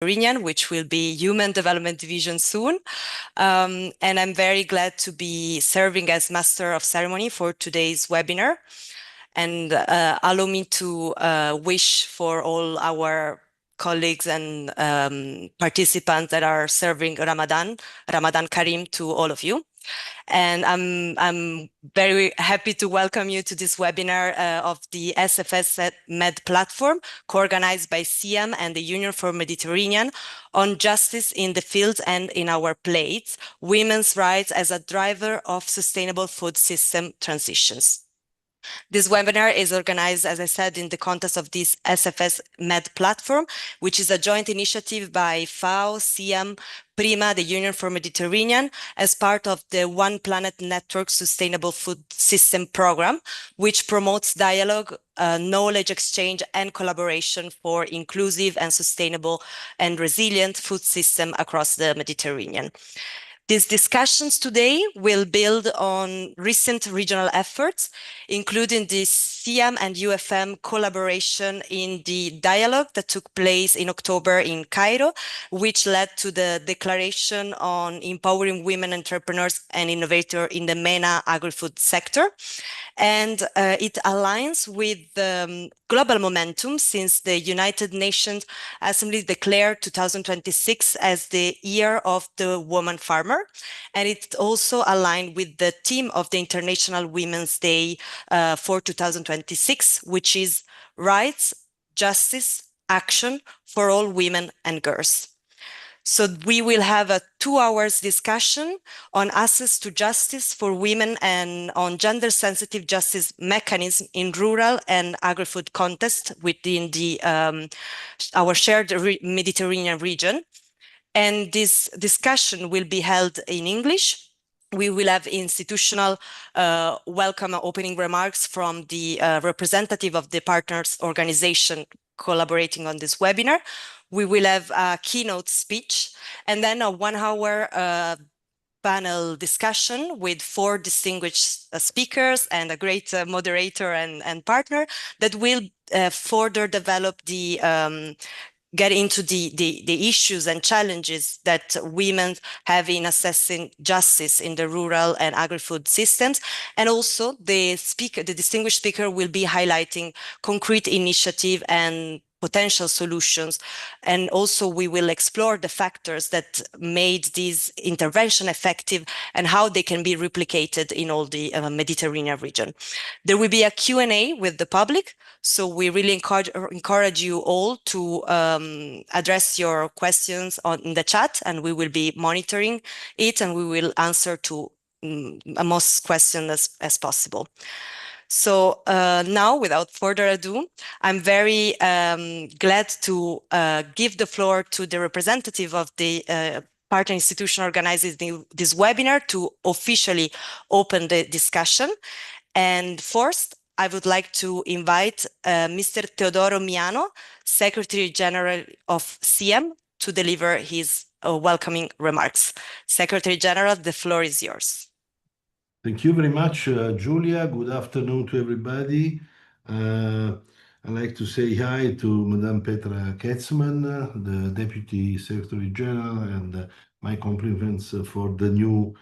Mediterranean, which will be Human Development Division soon. And I'm very glad to be serving as Master of Ceremony for today's webinar. And allow me to wish for all our colleagues and participants that are serving Ramadan Karim to all of you. And I'm very happy to welcome you to this webinar of the SFS Med platform, co-organized by SIAM and the Union for Mediterranean, on justice in the field and in our plates, women's rights as a driver of sustainable food system transitions. This webinar is organized, as I said, in the context of this SFS Med platform, which is a joint initiative by FAO, SIAM, PRIMA, the Union for Mediterranean, as part of the One Planet Network Sustainable Food System program, which promotes dialogue, knowledge exchange, and collaboration for inclusive and sustainable and resilient food system across the Mediterranean. These discussions today will build on recent regional efforts, including the SIAM and UFM collaboration in the dialogue that took place in October in Cairo, which led to the declaration on empowering women entrepreneurs and innovators in the MENA agri-food sector. And it aligns with the global momentum since the United Nations Assembly declared 2026 as the year of the woman farmer. And it also aligned with the theme of the International Women's Day for 2026, which is rights, justice, action for all women and girls. So we will have a 2 hours discussion on access to justice for women and on gender-sensitive justice mechanism in rural and agri-food context within the our shared Mediterranean region. And this discussion will be held in English. We will have institutional welcome opening remarks from the representative of the partners organization collaborating on this webinar. We will have a keynote speech and then a 1 hour panel discussion with 4 distinguished speakers and a great moderator and partner that will further develop the get into the issues and challenges that women have in assessing justice in the rural and agri-food systems. And also the distinguished speaker will be highlighting concrete initiative and potential solutions. And also we will explore the factors that made this intervention effective and how they can be replicated in all the Mediterranean region. There will be a Q&A with the public. So we really encourage you all to address your questions in the chat, and we will be monitoring it, and we will answer to most questions as possible. So now, without further ado, I'm very glad to give the floor to the representative of the partner institution organizing this webinar to officially open the discussion. And first, I would like to invite Mr. Teodoro Miano, Secretary General of SIAM, to deliver his welcoming remarks. Secretary General, the floor is yours. Thank you very much, Julia. Good afternoon to everybody. I'd like to say hi to Madame Petra Ketzmann, the Deputy Secretary General, and my compliments for the new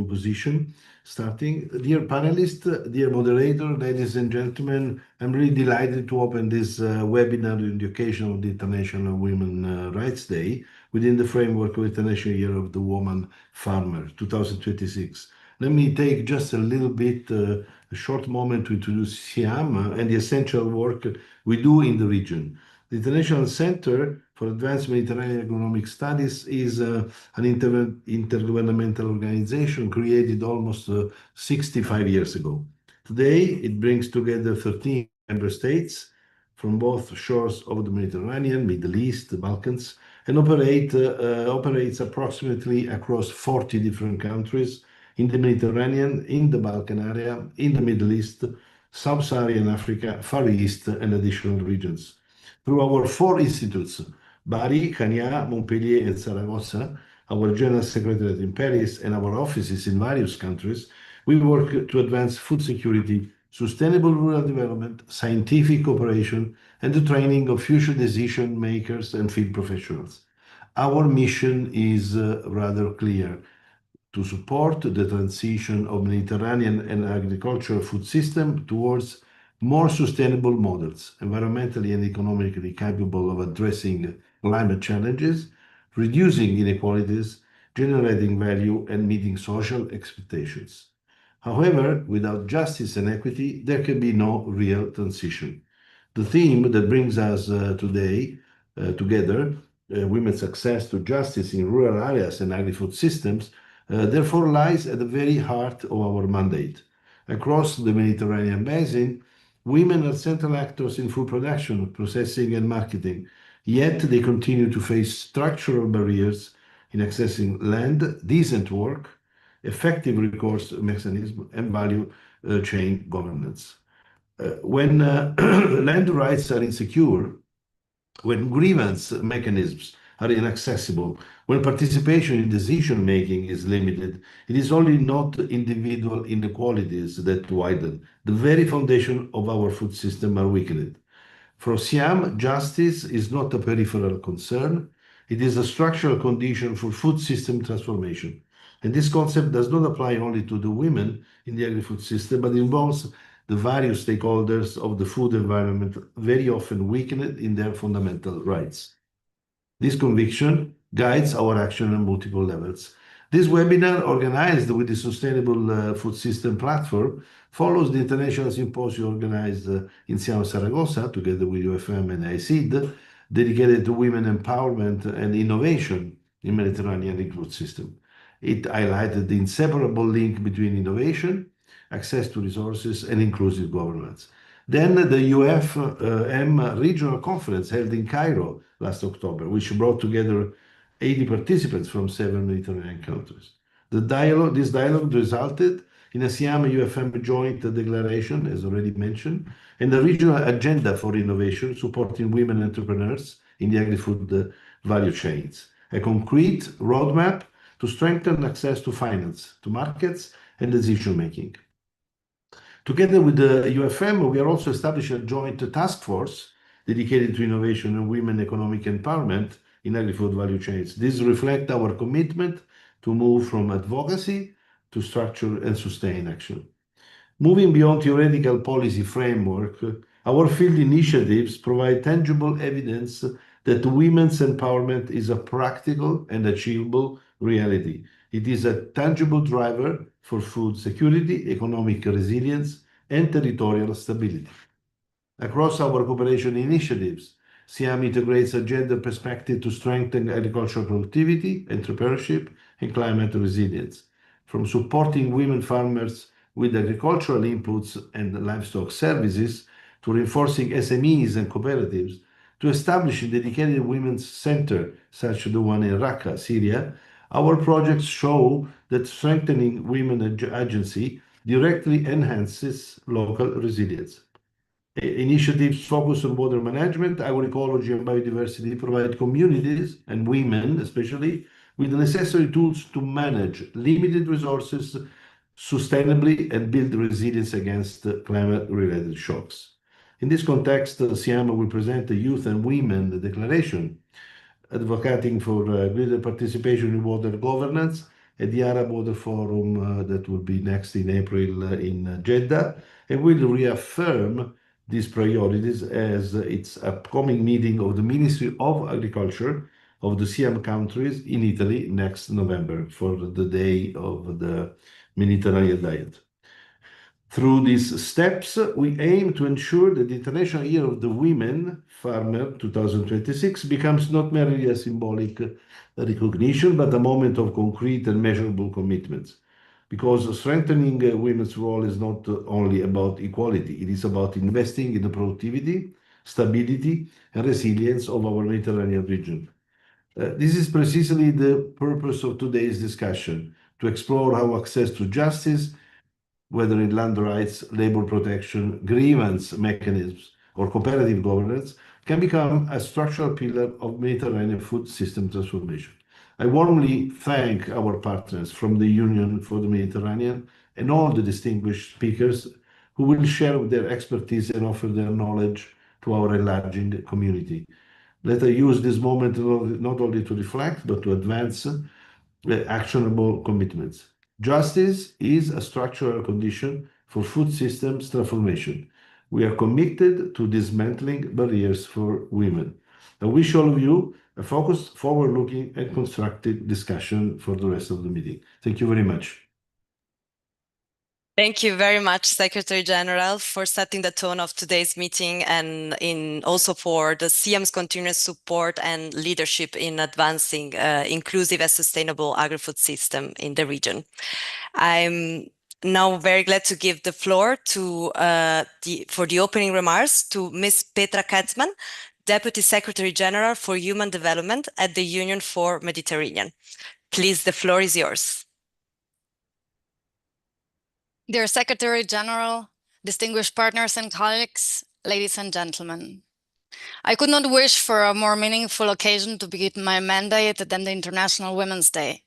position. Starting, dear panelists, dear moderator, ladies and gentlemen, I'm really delighted to open this webinar on the occasion of the International Women's Rights Day within the framework of International Year of the Woman Farmer 2026. Let me take just a little bit, a short moment to introduce SIAM and the essential work we do in the region. The International Center for Advanced Mediterranean Economic Studies is an intergovernmental organization created almost 65 years ago. Today, it brings together 13 member states from both shores of the Mediterranean, Middle East, the Balkans, and operates approximately across 40 different countries in the Mediterranean, in the Balkan area, in the Middle East, Sub-Saharan Africa, Far East, and additional regions. Through our 4 institutes, Bari, Chania, Montpellier, and Saragossa, our General Secretariat in Paris, and our offices in various countries, we work to advance food security, sustainable rural development, scientific cooperation, and the training of future decision makers and field professionals. Our mission is rather clear: to support the transition of Mediterranean and agricultural food system towards more sustainable models, environmentally and economically capable of addressing climate challenges, reducing inequalities, generating value, and meeting social expectations. However, without justice and equity, there can be no real transition. The theme that brings us today together, women's access to justice in rural areas and agri-food systems, therefore lies at the very heart of our mandate. Across the Mediterranean basin, women are central actors in food production, processing, and marketing, yet they continue to face structural barriers in accessing land, decent work, effective recourse mechanism, and value chain governance. When land rights are insecure, when grievance mechanisms are inaccessible, when participation in decision making is limited, it is only not individual inequalities that widen. The very foundation of our food system are weakened. For Siam, justice is not a peripheral concern, it is a structural condition for food system transformation. And this concept does not apply only to the women in the agri-food system, but involves the various stakeholders of the food environment, very often weakened in their fundamental rights. This conviction guides our action on multiple levels. This webinar, organized with the Sustainable Food System Platform, follows the international symposium organized in Siam, Saragossa, together with UFM and ICID, dedicated to women empowerment and innovation in Mediterranean agri-food system. It highlighted the inseparable link between innovation, access to resources, and inclusive governance. Then the UFM regional conference held in Cairo last October, which brought together 80 participants from 7 Mediterranean countries. This dialogue resulted in a Siam UFM joint declaration, as already mentioned, and a regional agenda for innovation supporting women entrepreneurs in the agri-food value chains, a concrete roadmap to strengthen access to finance, to markets, and decision making. Together with the UFM, we are also establishing a joint task force dedicated to innovation and women economic empowerment in agri-food value chains. This reflects our commitment to move from advocacy to structure and sustain action. Moving beyond theoretical policy framework, our field initiatives provide tangible evidence that women's empowerment is a practical and achievable reality. It is a tangible driver for food security, economic resilience, and territorial stability. Across our cooperation initiatives, Siam integrates a gender perspective to strengthen agricultural productivity, entrepreneurship, and climate resilience. From supporting women farmers with agricultural inputs and livestock services, to reinforcing SMEs and cooperatives, to establishing dedicated women's center, such as the one in Raqqa, Syria, our projects show that strengthening women agency directly enhances local resilience. Initiatives focused on water management, agroecology, and biodiversity provide communities, and women especially, with the necessary tools to manage limited resources sustainably and build resilience against climate-related shocks. In this context, Siam will present the Youth and Women Declaration, advocating for greater participation in water governance at the Arab Water Forum that will be next in April in Jeddah, and will reaffirm these priorities as its upcoming meeting of the Ministry of Agriculture of the Siam countries in Italy next November for the Day of the Mediterranean Diet. Through these steps, we aim to ensure that the International Year of the Women Farmer 2026 becomes not merely a symbolic recognition, but a moment of concrete and measurable commitments. Because strengthening women's role is not only about equality, it is about investing in the productivity, stability, and resilience of our Mediterranean region. This is precisely the purpose of today's discussion, to explore how access to justice, whether in land rights, labor protection, grievance mechanisms, or cooperative governance, can become a structural pillar of Mediterranean food system transformation. I warmly thank our partners from the Union for the Mediterranean and all the distinguished speakers who will share their expertise and offer their knowledge to our enlarging community. Let us use this moment not only to reflect, but to advance actionable commitments. Justice is a structural condition for food systems transformation. We are committed to dismantling barriers for women. I wish all of you a focused, forward-looking, and constructive discussion for the rest of the meeting. Thank you very much. Thank you very much, Secretary General, for setting the tone of today's meeting and also for the CM's continuous support and leadership in advancing inclusive and sustainable agri-food system in the region. I'm now very glad to give the floor to for the opening remarks to Ms. Petra Katzmann, Deputy Secretary General for Human Development at the Union for Mediterranean. Please, the floor is yours. Dear Secretary General, distinguished partners and colleagues, ladies and gentlemen, I could not wish for a more meaningful occasion to begin my mandate than the International Women's Day.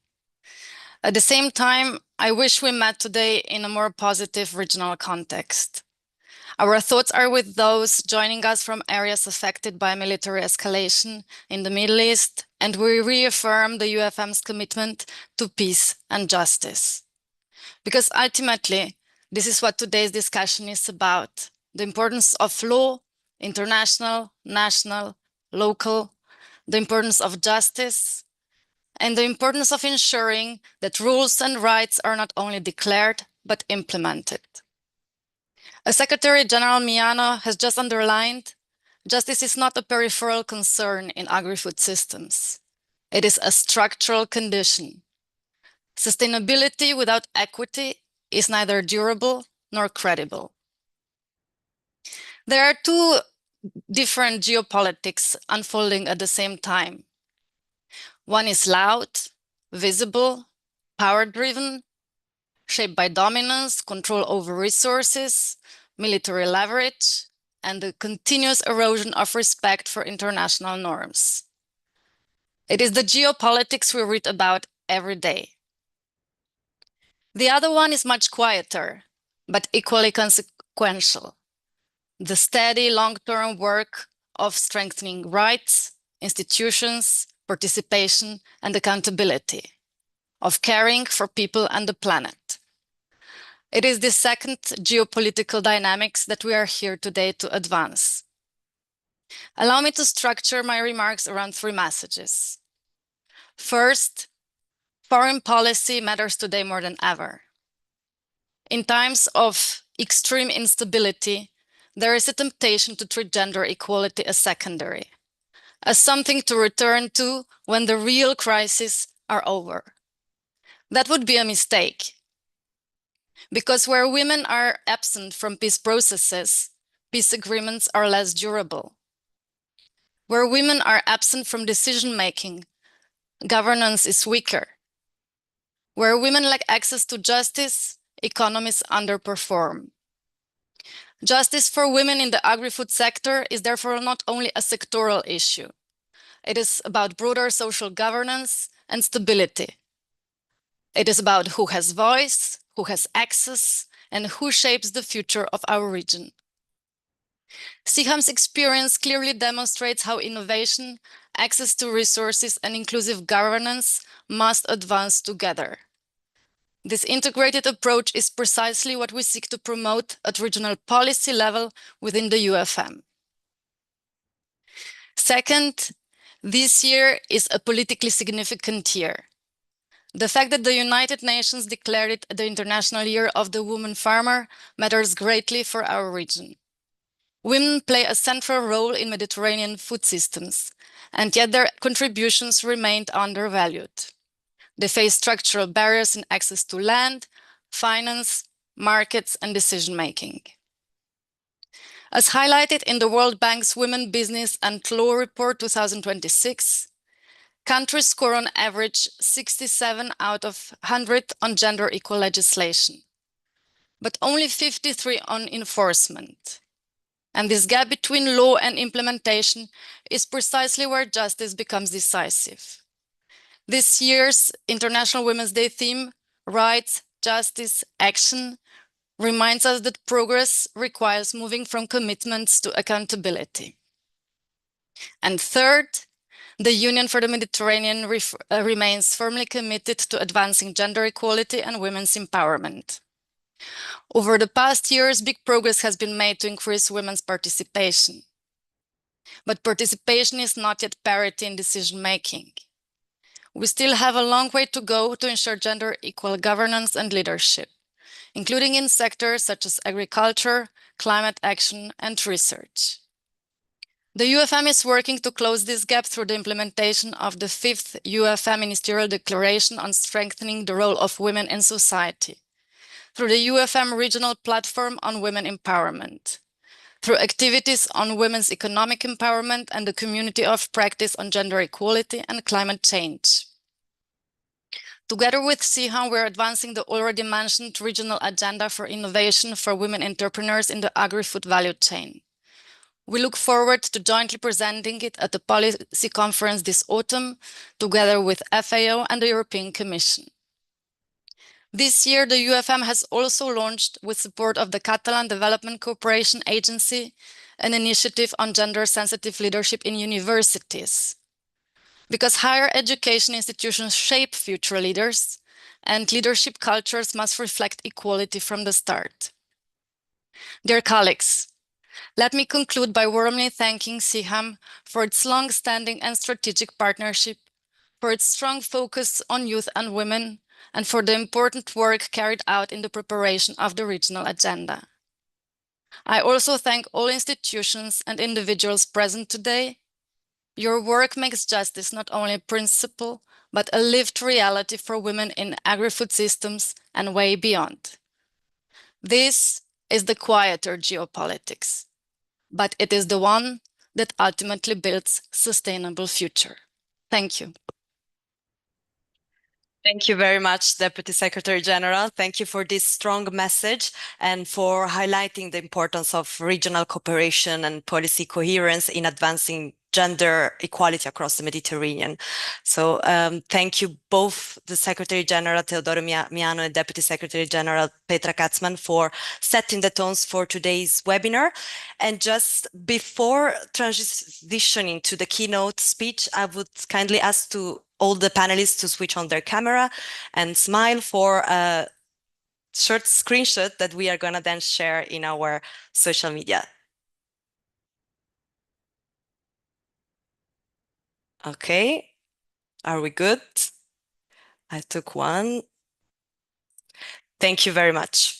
At the same time, I wish we met today in a more positive regional context. Our thoughts are with those joining us from areas affected by military escalation in the Middle East, and we reaffirm the UFM's commitment to peace and justice. Because ultimately, this is what today's discussion is about: the importance of law, international, national, local, the importance of justice, and the importance of ensuring that rules and rights are not only declared, but implemented. As Secretary General Miano has just underlined, justice is not a peripheral concern in agri-food systems. It is a structural condition. Sustainability without equity is neither durable nor credible. There are two different geopolitics unfolding at the same time. One is loud, visible, power-driven, shaped by dominance, control over resources, military leverage, and the continuous erosion of respect for international norms. It is the geopolitics we read about every day. The other one is much quieter, but equally consequential: the steady long-term work of strengthening rights, institutions, participation, and accountability, of caring for people and the planet. It is this second geopolitical dynamics that we are here today to advance. Allow me to structure my remarks around three messages. First, foreign policy matters today more than ever. In times of extreme instability, there is a temptation to treat gender equality as secondary, as something to return to when the real crises are over. That would be a mistake, because where women are absent from peace processes, peace agreements are less durable. Where women are absent from decision-making, governance is weaker. Where women lack access to justice, economies underperform. Justice for women in the agri-food sector is therefore not only a sectoral issue. It is about broader social governance and stability. It is about who has voice, who has access, and who shapes the future of our region. SIHAM's experience clearly demonstrates how innovation, access to resources, and inclusive governance must advance together. This integrated approach is precisely what we seek to promote at regional policy level within the UFM. Second, this year is a politically significant year. The fact that the United Nations declared it the International Year of the Woman Farmer matters greatly for our region. Women play a central role in Mediterranean food systems, and yet their contributions remained undervalued. They face structural barriers in access to land, finance, markets, and decision-making. As highlighted in the World Bank's Women, Business and Law Report 2026, countries score on average 67 out of 100 on gender equal legislation, but only 53 on enforcement. And this gap between law and implementation is precisely where justice becomes decisive. This year's International Women's Day theme, Rights, Justice, Action, reminds us that progress requires moving from commitments to accountability. And third, the Union for the Mediterranean remains firmly committed to advancing gender equality and women's empowerment. Over the past years, big progress has been made to increase women's participation. But participation is not yet parity in decision-making. We still have a long way to go to ensure gender equal governance and leadership, including in sectors such as agriculture, climate action, and research. The UFM is working to close this gap through the implementation of the 5th UFM Ministerial Declaration on Strengthening the Role of Women in Society, through the UFM Regional Platform on Women Empowerment, through activities on women's economic empowerment and the Community of Practice on Gender Equality and Climate Change. Together with CIHAM, we're advancing the already mentioned Regional Agenda for Innovation for Women Entrepreneurs in the Agri-Food Value Chain. We look forward to jointly presenting it at the policy conference this autumn, together with FAO and the European Commission. This year, the UFM has also launched, with support of the Catalan Development Cooperation Agency, an initiative on gender-sensitive leadership in universities. Because higher education institutions shape future leaders, and leadership cultures must reflect equality from the start. Dear colleagues, let me conclude by warmly thanking CIHAM for its long-standing and strategic partnership, for its strong focus on youth and women, and for the important work carried out in the preparation of the regional agenda. I also thank all institutions and individuals present today. Your work makes justice not only a principle, but a lived reality for women in agri-food systems and way beyond. This is the quieter geopolitics, but it is the one that ultimately builds sustainable future. Thank you. Thank you very much, Deputy Secretary General. Thank you for this strong message and for highlighting the importance of regional cooperation and policy coherence in advancing gender equality across the Mediterranean. So thank you both, the Secretary General Teodoro Miano and Deputy Secretary General Petra Katzman, for setting the tones for today's webinar. And just before transitioning to the keynote speech, I would kindly ask all the panelists to switch on their camera and smile for a short screenshot that we are going to then share in our social media. Okay, are we good? I took one. Thank you very much.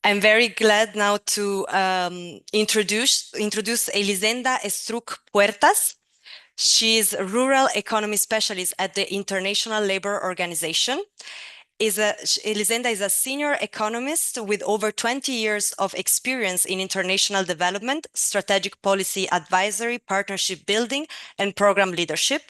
I'm very glad now to introduce Elisenda Estruc Puertas. She is a rural economy specialist at the International Labour Organization. Elisenda is a senior economist with over 20 years of experience in international development, strategic policy advisory, partnership building, and program leadership.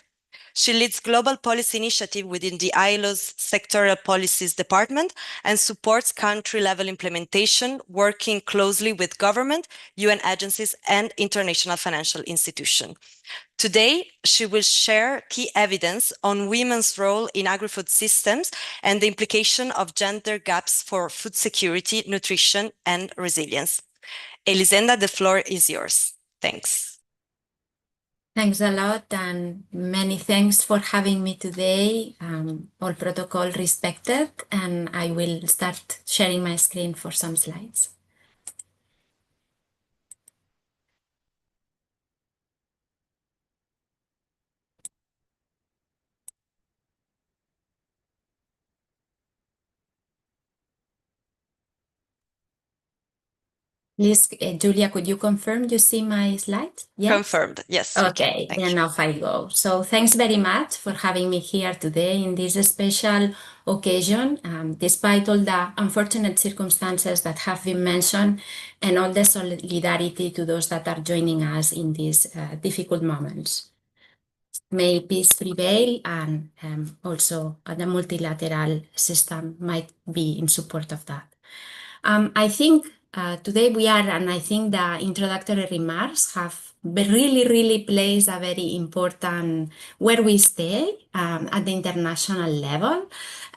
She leads global policy initiative within the ILO's Sectoral Policies Department and supports country-level implementation, working closely with government, UN agencies, and international financial institutions. Today, she will share key evidence on women's role in agri-food systems and the implication of gender gaps for food security, nutrition, and resilience. Elisenda, the floor is yours. Thanks. Thanks a lot, and many thanks for having me today. All protocol respected, and I will start sharing my screen for some slides. Please, Julia, could you confirm you see my slide? Yes? Confirmed, yes. Okay, then off I go. So thanks very much for having me here today in this special occasion, despite all the unfortunate circumstances that have been mentioned and all the solidarity to those that are joining us in these difficult moments. May peace prevail, and also the multilateral system might be in support of that. I think today we are, and I think the introductory remarks have really plays a very important where we stay at the international level.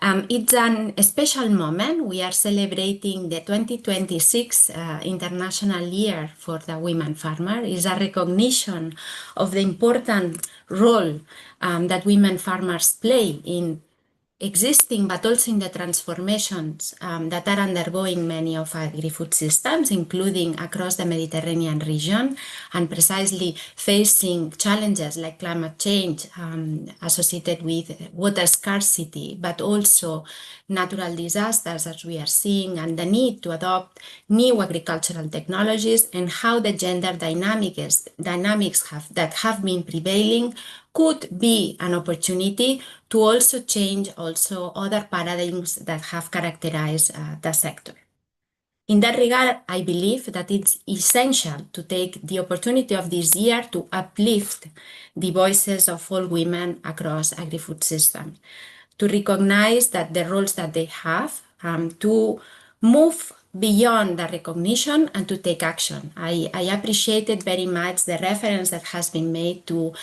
It's a special moment. We are celebrating the 2026 International Year for the Women Farmer. It's a recognition of the important role that women farmers play in existing, but also in the transformations that are undergoing many of agri-food systems, including across the Mediterranean region, and precisely facing challenges like climate change associated with water scarcity, but also natural disasters, as we are seeing, and the need to adopt new agricultural technologies, and how the gender dynamics that have been prevailing could be an opportunity to also change other paradigms that have characterized the sector. In that regard, I believe that it's essential to take the opportunity of this year to uplift the voices of all women across agri-food systems, to recognize that the roles that they have, to move beyond the recognition and to take action. I appreciated very much the reference that has been made to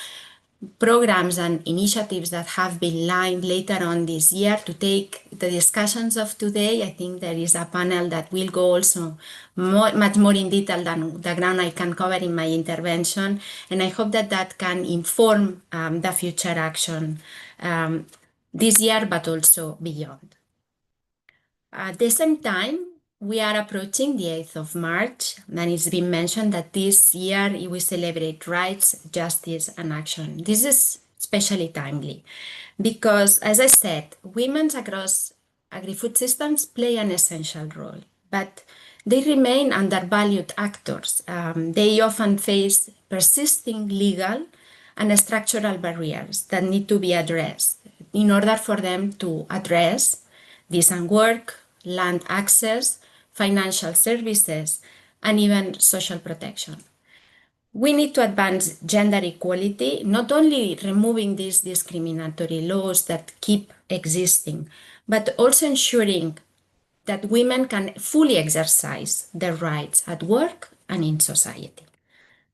programs and initiatives that have been lined later on this year to take the discussions of today. I think there is a panel that will go also much more in detail than the ground I can cover in my intervention, and I hope that that can inform the future action this year, but also beyond. At the same time, we are approaching the 8th of March, and it's been mentioned that this year we celebrate rights, justice, and action. This is especially timely because, as I said, women across agri-food systems play an essential role, but they remain undervalued actors. They often face persisting legal and structural barriers that need to be addressed in order for them to address decent work, land access, financial services, and even social protection. We need to advance gender equality, not only removing these discriminatory laws that keep existing, but also ensuring that women can fully exercise their rights at work and in society.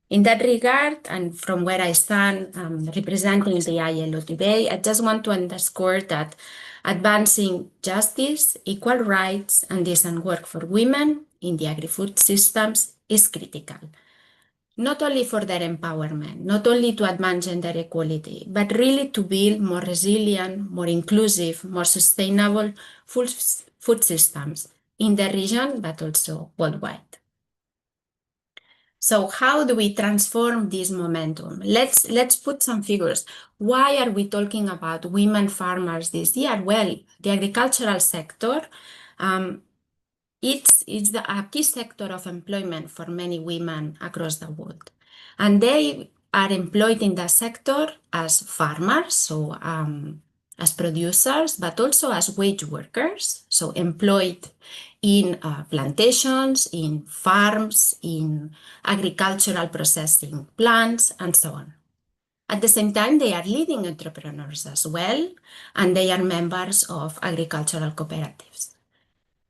In that regard, and from where I stand representing the ILO today, I just want to underscore that advancing justice, equal rights, and decent work for women in the agri-food systems is critical, not only for their empowerment, not only to advance gender equality, but really to build more resilient, more inclusive, more sustainable food systems in the region, but also worldwide. So how do we transform this momentum? Let's put some figures. Why are we talking about women farmers this year? Well, the agricultural sector, it's a key sector of employment for many women across the world. And they are employed in the sector as farmers, so as producers, but also as wage workers, so employed in plantations, in farms, in agricultural processing plants, and so on. At the same time, they are leading entrepreneurs as well, and they are members of agricultural cooperatives.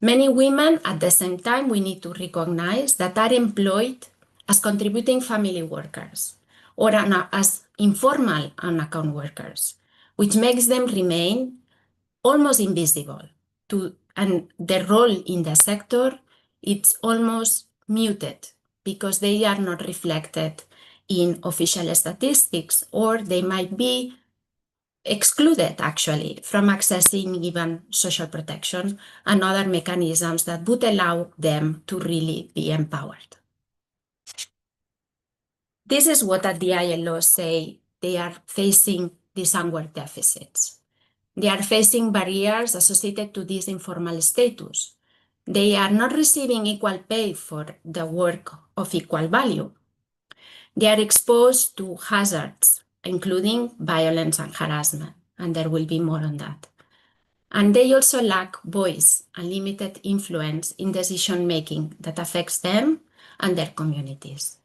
Many women, at the same time, we need to recognize that are employed as contributing family workers or as informal on-account workers, which makes them remain almost invisible and their role in the sector, it's almost muted because they are not reflected in official statistics, or they might be excluded actually from accessing even social protection and other mechanisms that would allow them to really be empowered. This is what at the ILO say they are facing these onward deficits. They are facing barriers associated to this informal status. They are not receiving equal pay for the work of equal value. They are exposed to hazards, including violence and harassment, and there will be more on that. And they also lack voice and limited influence in decision-making that affects them and their communities.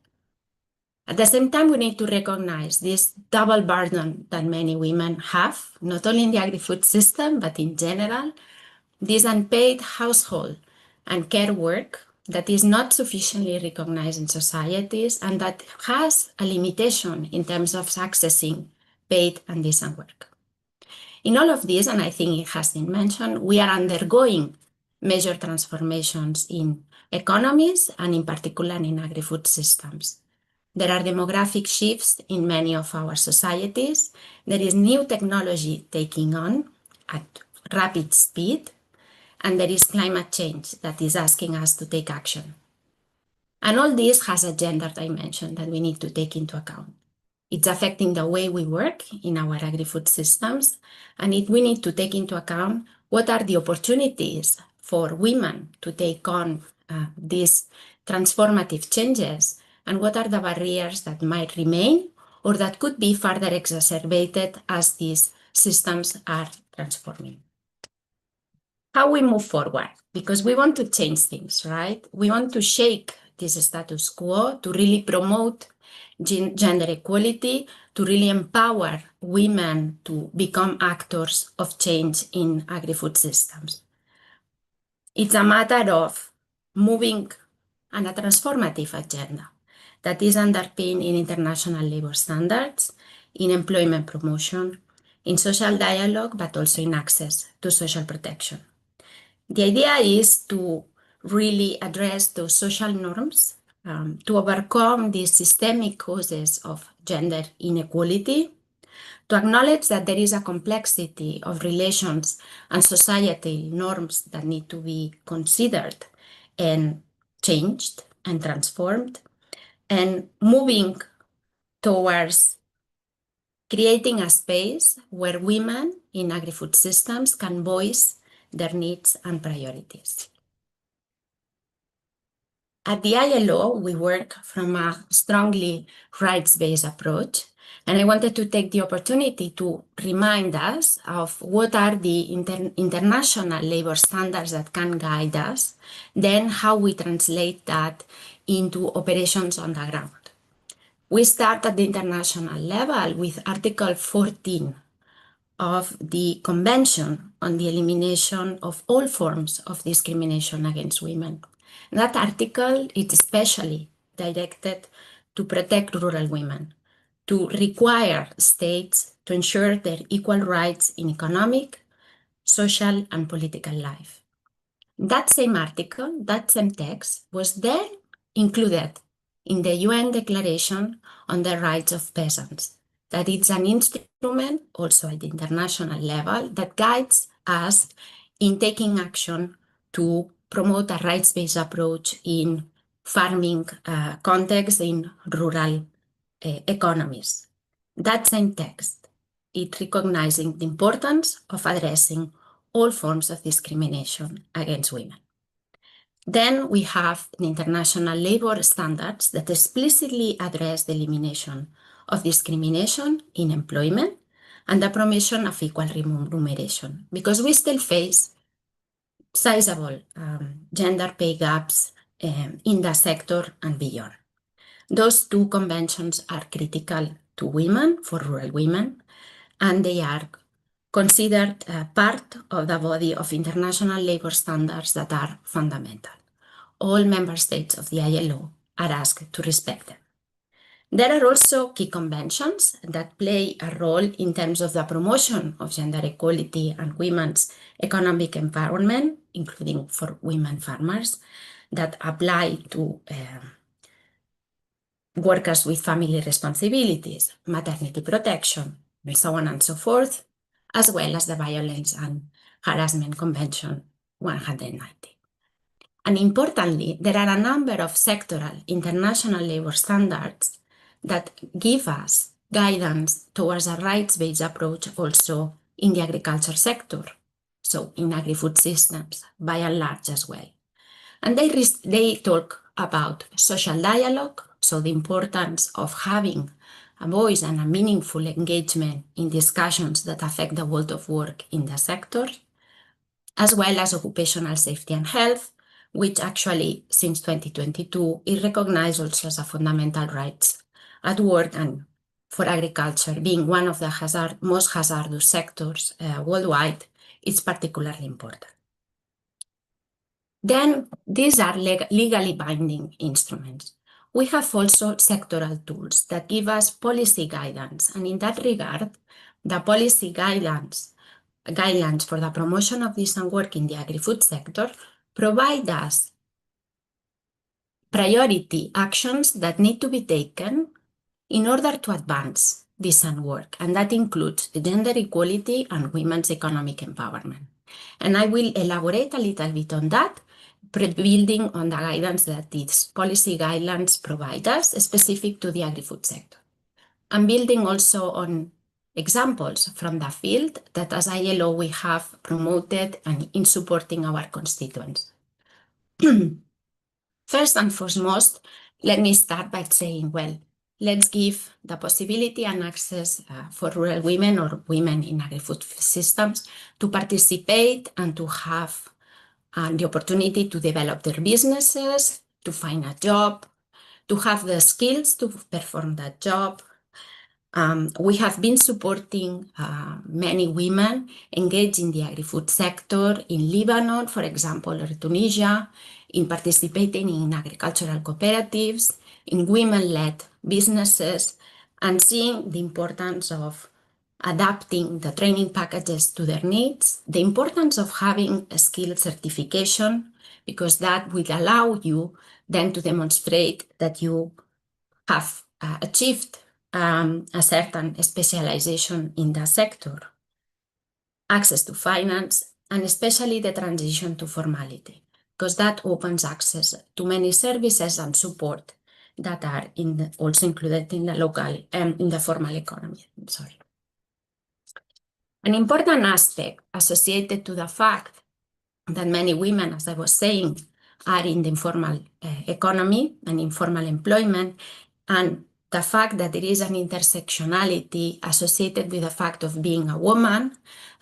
At the same time, we need to recognize this double burden that many women have, not only in the agri-food system, but in general, this unpaid household and care work that is not sufficiently recognized in societies and that has a limitation in terms of accessing paid and decent work. In all of this, and I think it has been mentioned, we are undergoing major transformations in economies and in particular in agri-food systems. There are demographic shifts in many of our societies. There is new technology taking on at rapid speed, and there is climate change that is asking us to take action. And all this has a gender dimension that we need to take into account. It's affecting the way we work in our agri-food systems, and we need to take into account what are the opportunities for women to take on these transformative changes, and what are the barriers that might remain or that could be further exacerbated as these systems are transforming. How we move forward, because we want to change things, right? We want to shake this status quo to really promote gender equality, to really empower women to become actors of change in agri-food systems. It's a matter of moving on a transformative agenda that is underpinned in international labor standards, in employment promotion, in social dialogue, but also in access to social protection. The idea is to really address those social norms, to overcome the systemic causes of gender inequality, to acknowledge that there is a complexity of relations and societal norms that need to be considered and changed and transformed, and moving towards creating a space where women in agri-food systems can voice their needs and priorities. At the ILO, we work from a strongly rights-based approach, and I wanted to take the opportunity to remind us of what are the international labor standards that can guide us, then how we translate that into operations on the ground. We start at the international level with Article 14 of the Convention on the Elimination of All Forms of Discrimination Against Women. That article is especially directed to protect rural women, to require states to ensure their equal rights in economic, social, and political life. That same article, that same text, was then included in the UN Declaration on the Rights of Peasants. That it's an instrument, also at the international level, that guides us in taking action to promote a rights-based approach in farming context in rural economies. That same text, it recognizing the importance of addressing all forms of discrimination against women. Then we have the international labor standards that explicitly address the elimination of discrimination in employment and the promotion of equal remuneration, because we still face sizable gender pay gaps in the sector and beyond. Those two conventions are critical to women, for rural women, and they are considered part of the body of international labor standards that are fundamental. All member states of the ILO are asked to respect them. There are also key conventions that play a role in terms of the promotion of gender equality and women's economic empowerment, including for women farmers, that apply to workers with family responsibilities, maternity protection, and so on and so forth, as well as the Violence and Harassment Convention 190. And importantly, there are a number of sectoral international labor standards that give us guidance towards a rights-based approach also in the agriculture sector, so in agri-food systems by and large as well. And they talk about social dialogue, so the importance of having a voice and a meaningful engagement in discussions that affect the world of work in the sector, as well as occupational safety and health, which actually since 2022 is recognized also as a fundamental right at work, and for agriculture being one of the most hazardous sectors worldwide, it's particularly important. Then these are legally binding instruments. We have also sectoral tools that give us policy guidance. And in that regard, the policy guidelines for the promotion of decent work in the agri-food sector provide us priority actions that need to be taken in order to advance decent work. And that includes gender equality and women's economic empowerment. And I will elaborate a little bit on that, building on the guidance that these policy guidelines provide us specific to the agri-food sector. I'm building also on examples from the field that as ILO we have promoted and in supporting our constituents. First and foremost, let me start by saying, well, let's give the possibility and access for rural women or women in agri-food systems to participate and to have the opportunity to develop their businesses, to find a job, to have the skills to perform that job. We have been supporting many women engaged in the agri-food sector in Lebanon, for example, or Tunisia, in participating in agricultural cooperatives, in women-led businesses, and seeing the importance of adapting the training packages to their needs, the importance of having a skill certification, because that will allow you then to demonstrate that you have achieved a certain specialization in the sector, access to finance, and especially the transition to formality, because that opens access to many services and support that are also included in the local in the formal economy. Sorry. An important aspect associated to the fact that many women, as I was saying, are in the informal economy and informal employment, and the fact that there is an intersectionality associated with the fact of being a woman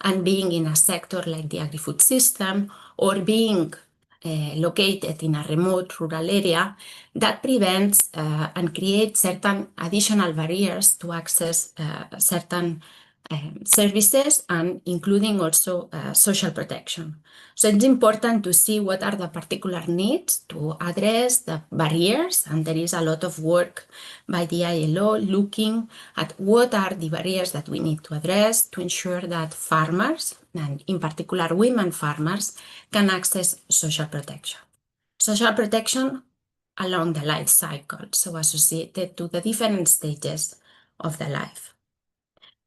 and being in a sector like the agri-food system or being located in a remote rural area, that prevents and creates certain additional barriers to access certain services and including also social protection. So it's important to see what are the particular needs to address the barriers, and there is a lot of work by the ILO looking at what are the barriers that we need to address to ensure that farmers, and in particular women farmers, can access social protection. Social protection along the life cycle, so associated to the different stages of the life.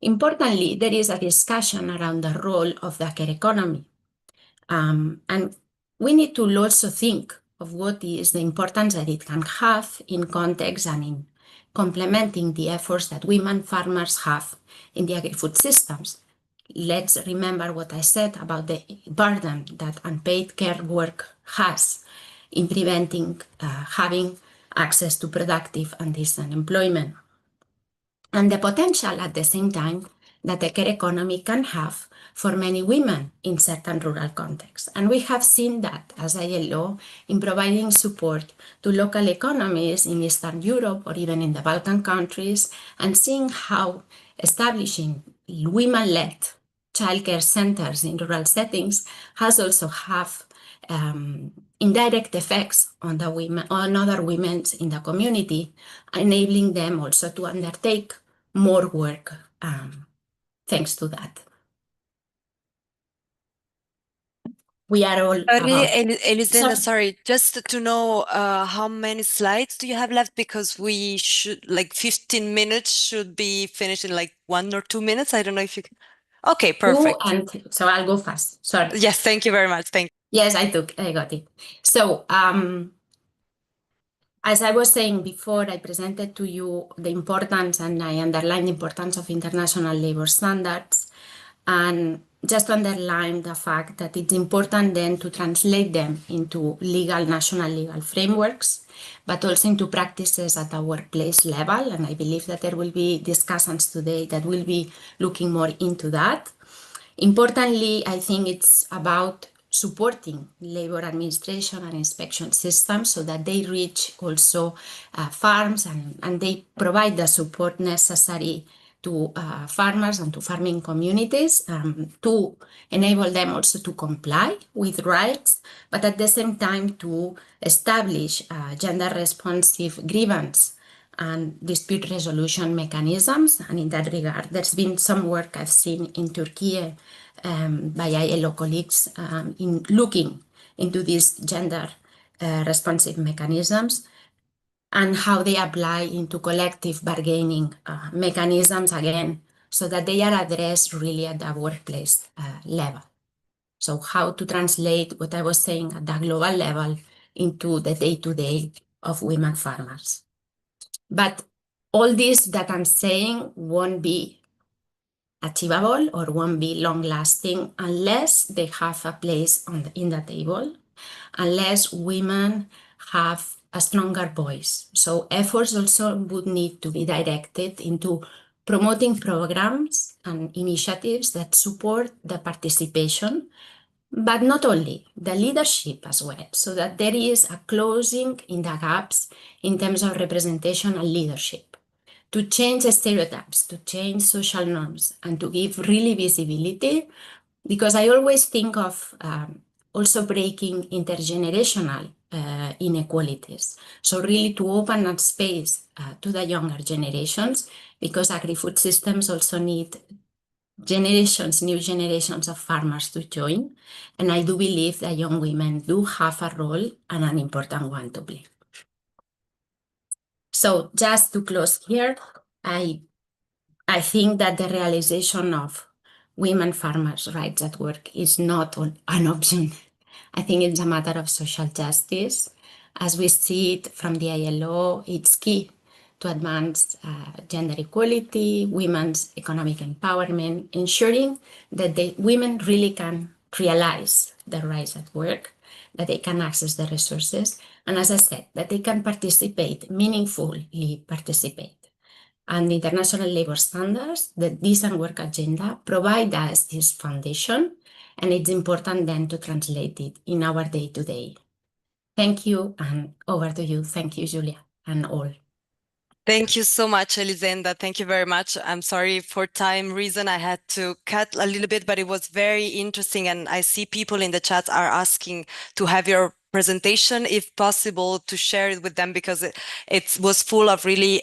Importantly, there is a discussion around the role of the care economy. And we need to also think of what is the importance that it can have in context and in complementing the efforts that women farmers have in the agri-food systems. Let's remember what I said about the burden that unpaid care work has in preventing having access to productive and decent employment. And the potential at the same time that the care economy can have for many women in certain rural contexts. And we have seen that as ILO in providing support to local economies in Eastern Europe or even in the Balkan countries, and seeing how establishing women-led childcare centers in rural settings has also have indirect effects on the women, on other women in the community, enabling them also to undertake more work thanks to that. We are all Sorry, about... Elisenda, sorry, just to know how many slides do you have left? Because we should, like 15 minutes should be finished in like 1 or 2 minutes. I don't know if you can. Okay, perfect. And so I'll go fast. Sorry. Yes, thank you very much. Thank you. Yes, I got it. So as I was saying before, I presented to you the importance and I underlined the importance of international labor standards, and just to underline the fact that it's important then to translate them into national legal frameworks, but also into practices at the workplace level. And I believe that there will be discussions today that will be looking more into that. Importantly, I think it's about supporting labor administration and inspection systems so that they reach also farms and they provide the support necessary to farmers and to farming communities to enable them also to comply with rights, but at the same time to establish gender-responsive grievance and dispute resolution mechanisms. And in that regard, there's been some work I've seen in Turkey by ILO colleagues in looking into these gender responsive mechanisms and how they apply into collective bargaining mechanisms again, so that they are addressed really at the workplace level. So how to translate what I was saying at the global level into the day-to-day of women farmers. But all this that I'm saying won't be achievable or won't be long-lasting unless they have a place in the table, unless women have a stronger voice. So efforts also would need to be directed into promoting programs and initiatives that support the participation, but not only, the leadership as well, so that there is a closing in the gaps in terms of representation and leadership, to change stereotypes, to change social norms, and to give really visibility, because I always think of also breaking intergenerational inequalities. So really to open up space to the younger generations, because agri-food systems also need new generations of farmers to join. And I do believe that young women do have a role, and an important one, to play. So just to close here, I think that the realization of women farmers' rights at work is not an option. I think it's a matter of social justice. As we see it from the ILO, it's key to advance gender equality, women's economic empowerment, ensuring that the women really can realize their rights at work, that they can access the resources, and as I said, that they can participate, meaningfully participate. And the international labor standards, the decent work agenda, provide us this foundation, and it's important then to translate it in our day-to-day. Thank you, and over to you. Thank you, Julia, and all. Thank you so much, Elisenda. Thank you very much. I'm sorry for time reason I had to cut a little bit, but it was very interesting. And I see people in the chat are asking to have your presentation, if possible, to share it with them, because it was full of really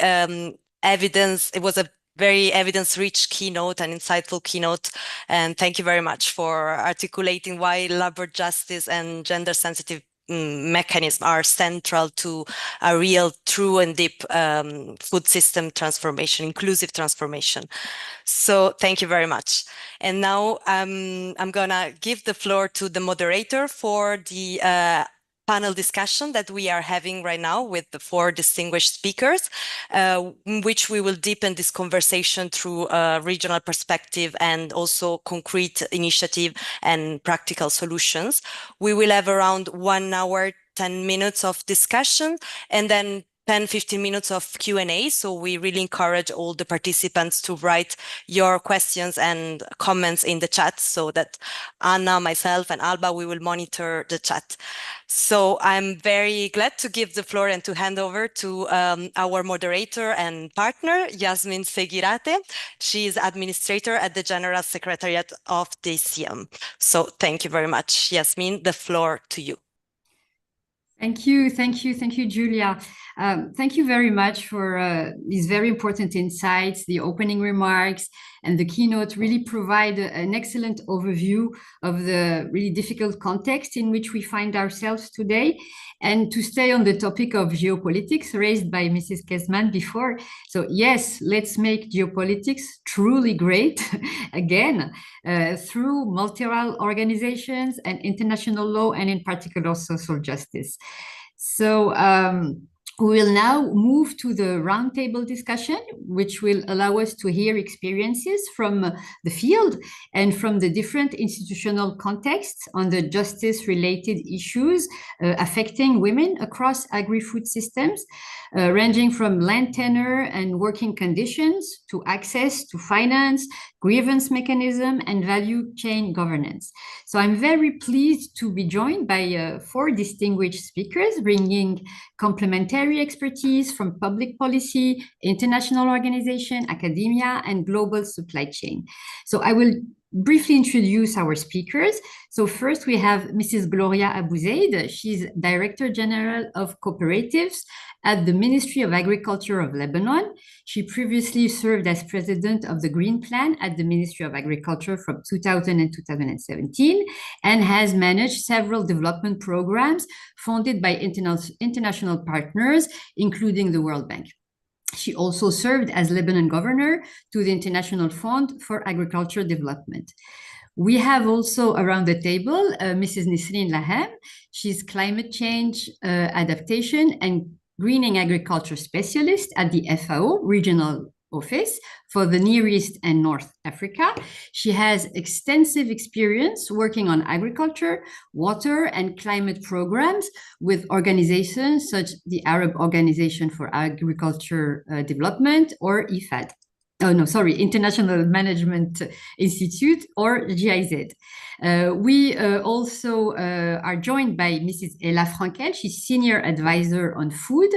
evidence. It was a very evidence-rich keynote, an insightful keynote. And thank you very much for articulating why labor justice and gender-sensitive mechanisms are central to a real, true and deep food system transformation, inclusive transformation. So thank you very much. And now I'm gonna give the floor to the moderator for the panel discussion that we are having right now with the 4 distinguished speakers, in which we will deepen this conversation through a regional perspective and also concrete initiative and practical solutions. We will have around 1 hour, 10 minutes of discussion, and then 10-15 minutes of Q&A. So we really encourage all the participants to write your questions and comments in the chat, so that Anna, myself, and Alba, we will monitor the chat. So I'm very glad to give the floor and to hand over to our moderator and partner, Yasmin Seguirate. She is administrator at the General Secretariat of the ICM. So thank you very much, Yasmin. The floor to you. Thank you, Julia. Thank you very much for these very important insights. The opening remarks and the keynote really provide an excellent overview of the really difficult context in which we find ourselves today. And to stay on the topic of geopolitics raised by Mrs. Kezman before. So yes, let's make geopolitics truly great again through multilateral organizations and international law, and in particular social justice. So we will now move to the roundtable discussion, which will allow us to hear experiences from the field and from the different institutional contexts on the justice-related issues affecting women across agri-food systems, ranging from land tenure and working conditions to access to finance, grievance mechanism, and value chain governance. So I'm very pleased to be joined by 4 distinguished speakers, bringing complementary expertise from public policy, international organization, academia, and global supply chain. So I will briefly introduce our speakers. So first we have Mrs. Gloria Abouzeid. She's Director General of Cooperatives at the Ministry of Agriculture of Lebanon. She previously served as President of the Green Plan at the Ministry of Agriculture from 2000 and 2017, and has managed several development programs funded by international partners, including the World Bank. She also served as Lebanon governor to the International Fund for Agriculture Development. We have also around the table Mrs. Nisreen Lahem. She's climate change adaptation and greening agriculture specialist at the FAO regional office for the Near East and North Africa. She has extensive experience working on agriculture, water, and climate programs with organizations such as the Arab Organization for Agriculture Development, or IFAD. Oh, no, sorry, International Management Institute, or GIZ. We also are joined by Mrs. Ella Frankel. She's Senior Advisor on Food,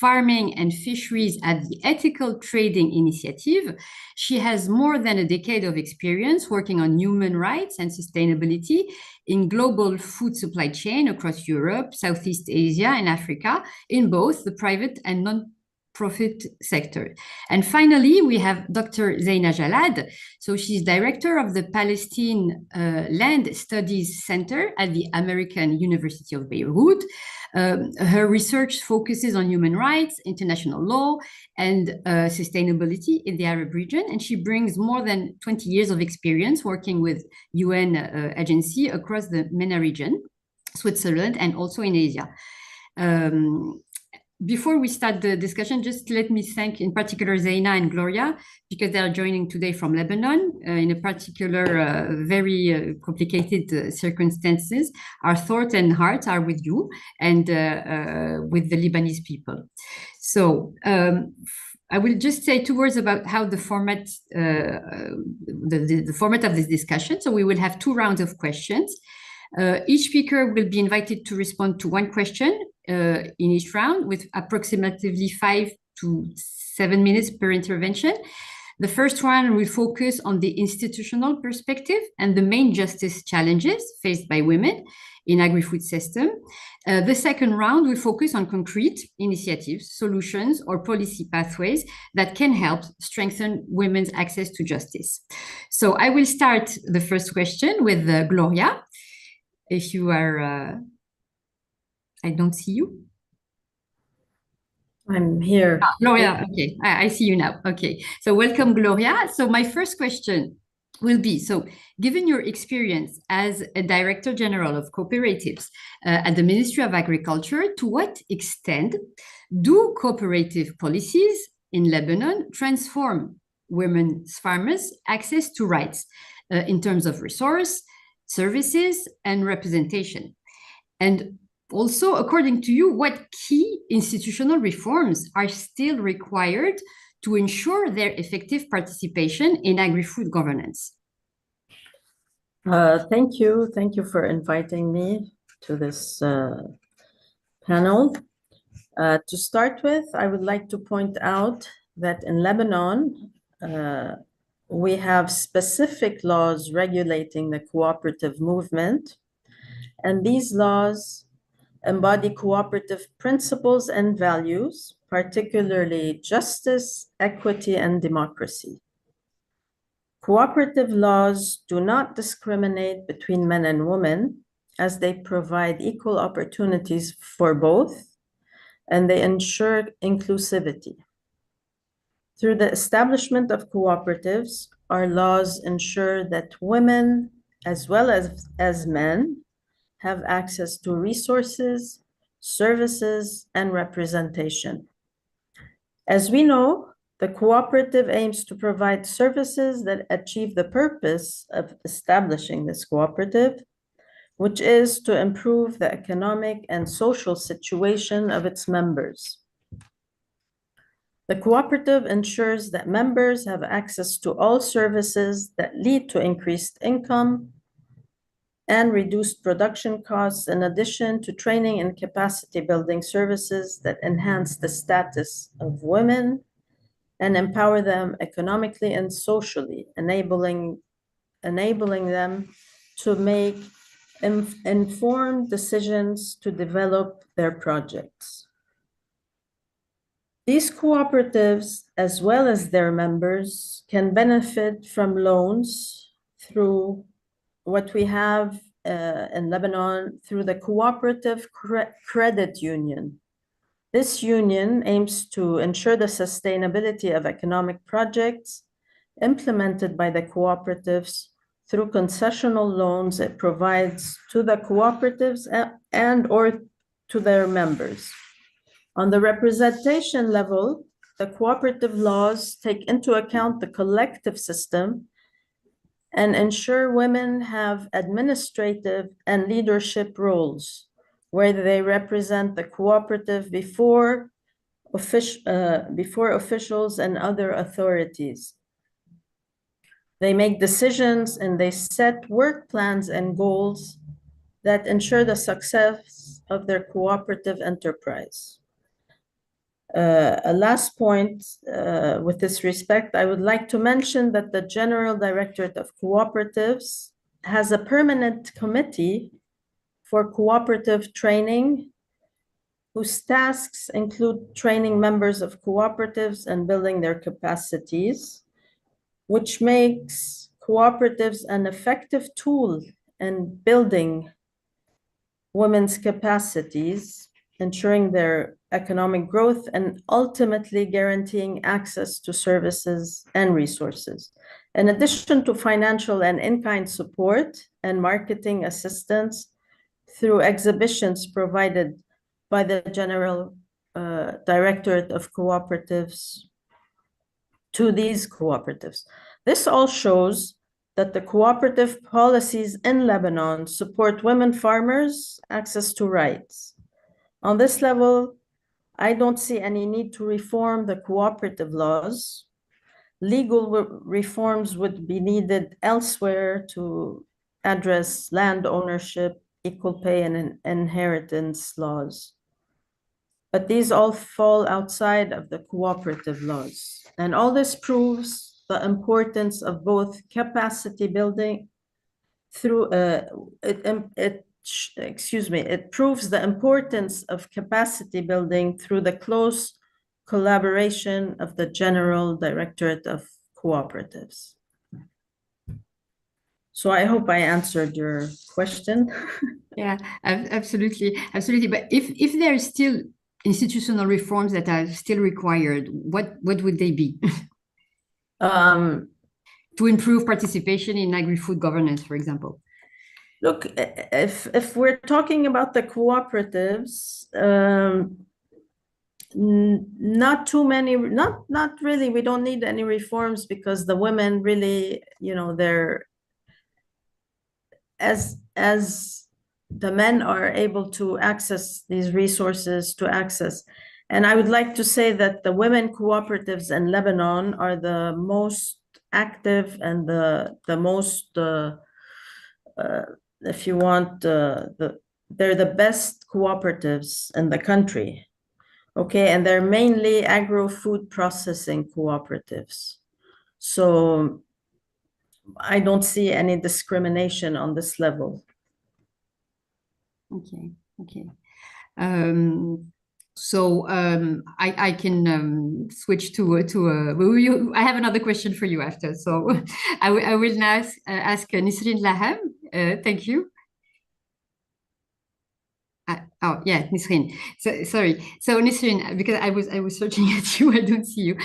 Farming and Fisheries at the Ethical Trading Initiative. She has more than a decade of experience working on human rights and sustainability in global food supply chain across Europe, Southeast Asia, and Africa, in both the private and non-profit sector. And finally, we have Dr. Zeina Jalad. So she's director of the Palestine Land Studies Center at the American University of Beirut. Her research focuses on human rights, international law, and sustainability in the Arab region. And she brings more than 20 years of experience working with UN agency across the MENA region, Switzerland, and also in Asia. Before we start the discussion, just let me thank in particular Zeina and Gloria, because they are joining today from Lebanon in a particular very complicated circumstances. Our thoughts and hearts are with you and with the Lebanese people. So I will just say 2 words about how the format, the format of this discussion. So we will have 2 rounds of questions. Each speaker will be invited to respond to 1 question in each round, with approximately 5 to 7 minutes per intervention. The first round will focus on the institutional perspective and the main justice challenges faced by women in agri-food system. The second round will focus on concrete initiatives, solutions, or policy pathways that can help strengthen women's access to justice. So I will start the first question with Gloria. If you are, I don't see you. I'm here. Gloria, okay, I see you now. Okay, so welcome, Gloria. So my first question will be, so given your experience as a Director General of Cooperatives at the Ministry of Agriculture, to what extent do cooperative policies in Lebanon transform women's farmers' access to rights in terms of resource, services, and representation? And also, according to you, what key institutional reforms are still required to ensure their effective participation in agri-food governance? Thank you. Thank you for inviting me to this panel. To start with, I would like to point out that in Lebanon, we have specific laws regulating the cooperative movement, and these laws embody cooperative principles and values, particularly justice, equity, and democracy. Cooperative laws do not discriminate between men and women, as they provide equal opportunities for both, and they ensure inclusivity. Through the establishment of cooperatives, our laws ensure that women, as well as men, have access to resources, services, and representation. As we know, the cooperative aims to provide services that achieve the purpose of establishing this cooperative, which is to improve the economic and social situation of its members. The cooperative ensures that members have access to all services that lead to increased income and reduced production costs, in addition to training and capacity building services that enhance the status of women and empower them economically and socially, enabling them to make informed decisions to develop their projects. These cooperatives, as well as their members, can benefit from loans through what we have in Lebanon through the Cooperative Credit Union. This union aims to ensure the sustainability of economic projects implemented by the cooperatives through concessional loans it provides to the cooperatives and or to their members. On the representation level, the cooperative laws take into account the collective system and ensure women have administrative and leadership roles where they represent the cooperative before officials and other authorities. They make decisions and they set work plans and goals that ensure the success of their cooperative enterprise. A last point with this respect, I would like to mention that the General Directorate of Cooperatives has a permanent committee for cooperative training whose tasks include training members of cooperatives and building their capacities, which makes cooperatives an effective tool in building women's capacities, ensuring their economic growth, and ultimately guaranteeing access to services and resources. In addition to financial and in-kind support and marketing assistance through exhibitions provided by the General Directorate of Cooperatives to these cooperatives. This all shows that the cooperative policies in Lebanon support women farmers' access to rights. On this level, I don't see any need to reform the cooperative laws. Legal reforms would be needed elsewhere to address land ownership, equal pay, and inheritance laws. But these all fall outside of the cooperative laws. And all this proves the importance of both capacity building through, it proves the importance of capacity building through the close collaboration of the General Directorate of Cooperatives. So I hope I answered your question. Yeah, absolutely. But if there are still institutional reforms that are still required, what would they be? To improve participation in agri-food governance, for example. Look, if we're talking about the cooperatives, not too many, not really. We don't need any reforms because the women really, they're as the men are able to access these resources and I would like to say that the women cooperatives in Lebanon are the most active and the most if you want they're the best cooperatives in the country, okay, and they're mainly agro-food processing cooperatives, so I don't see any discrimination on this level. Okay. So I can switch to I have another question for you after. So I will now ask Nisreen Laham. Thank you. Oh yeah, Nisreen. So sorry. So Nisreen, because I was searching at you, I don't see you.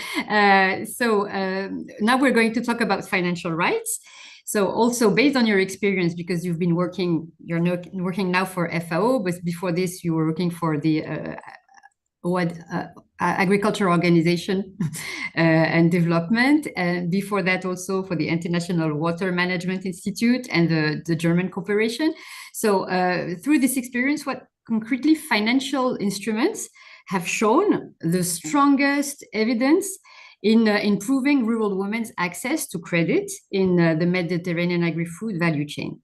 Now we're going to talk about financial rights. So also based on your experience, because you're working now for FAO, but before this you were working for the agriculture organization and development, and before that also for the International Water Management Institute and the German Cooperation. So through this experience, what concretely financial instruments have shown the strongest evidence in improving rural women's access to credit in the Mediterranean agri-food value chain?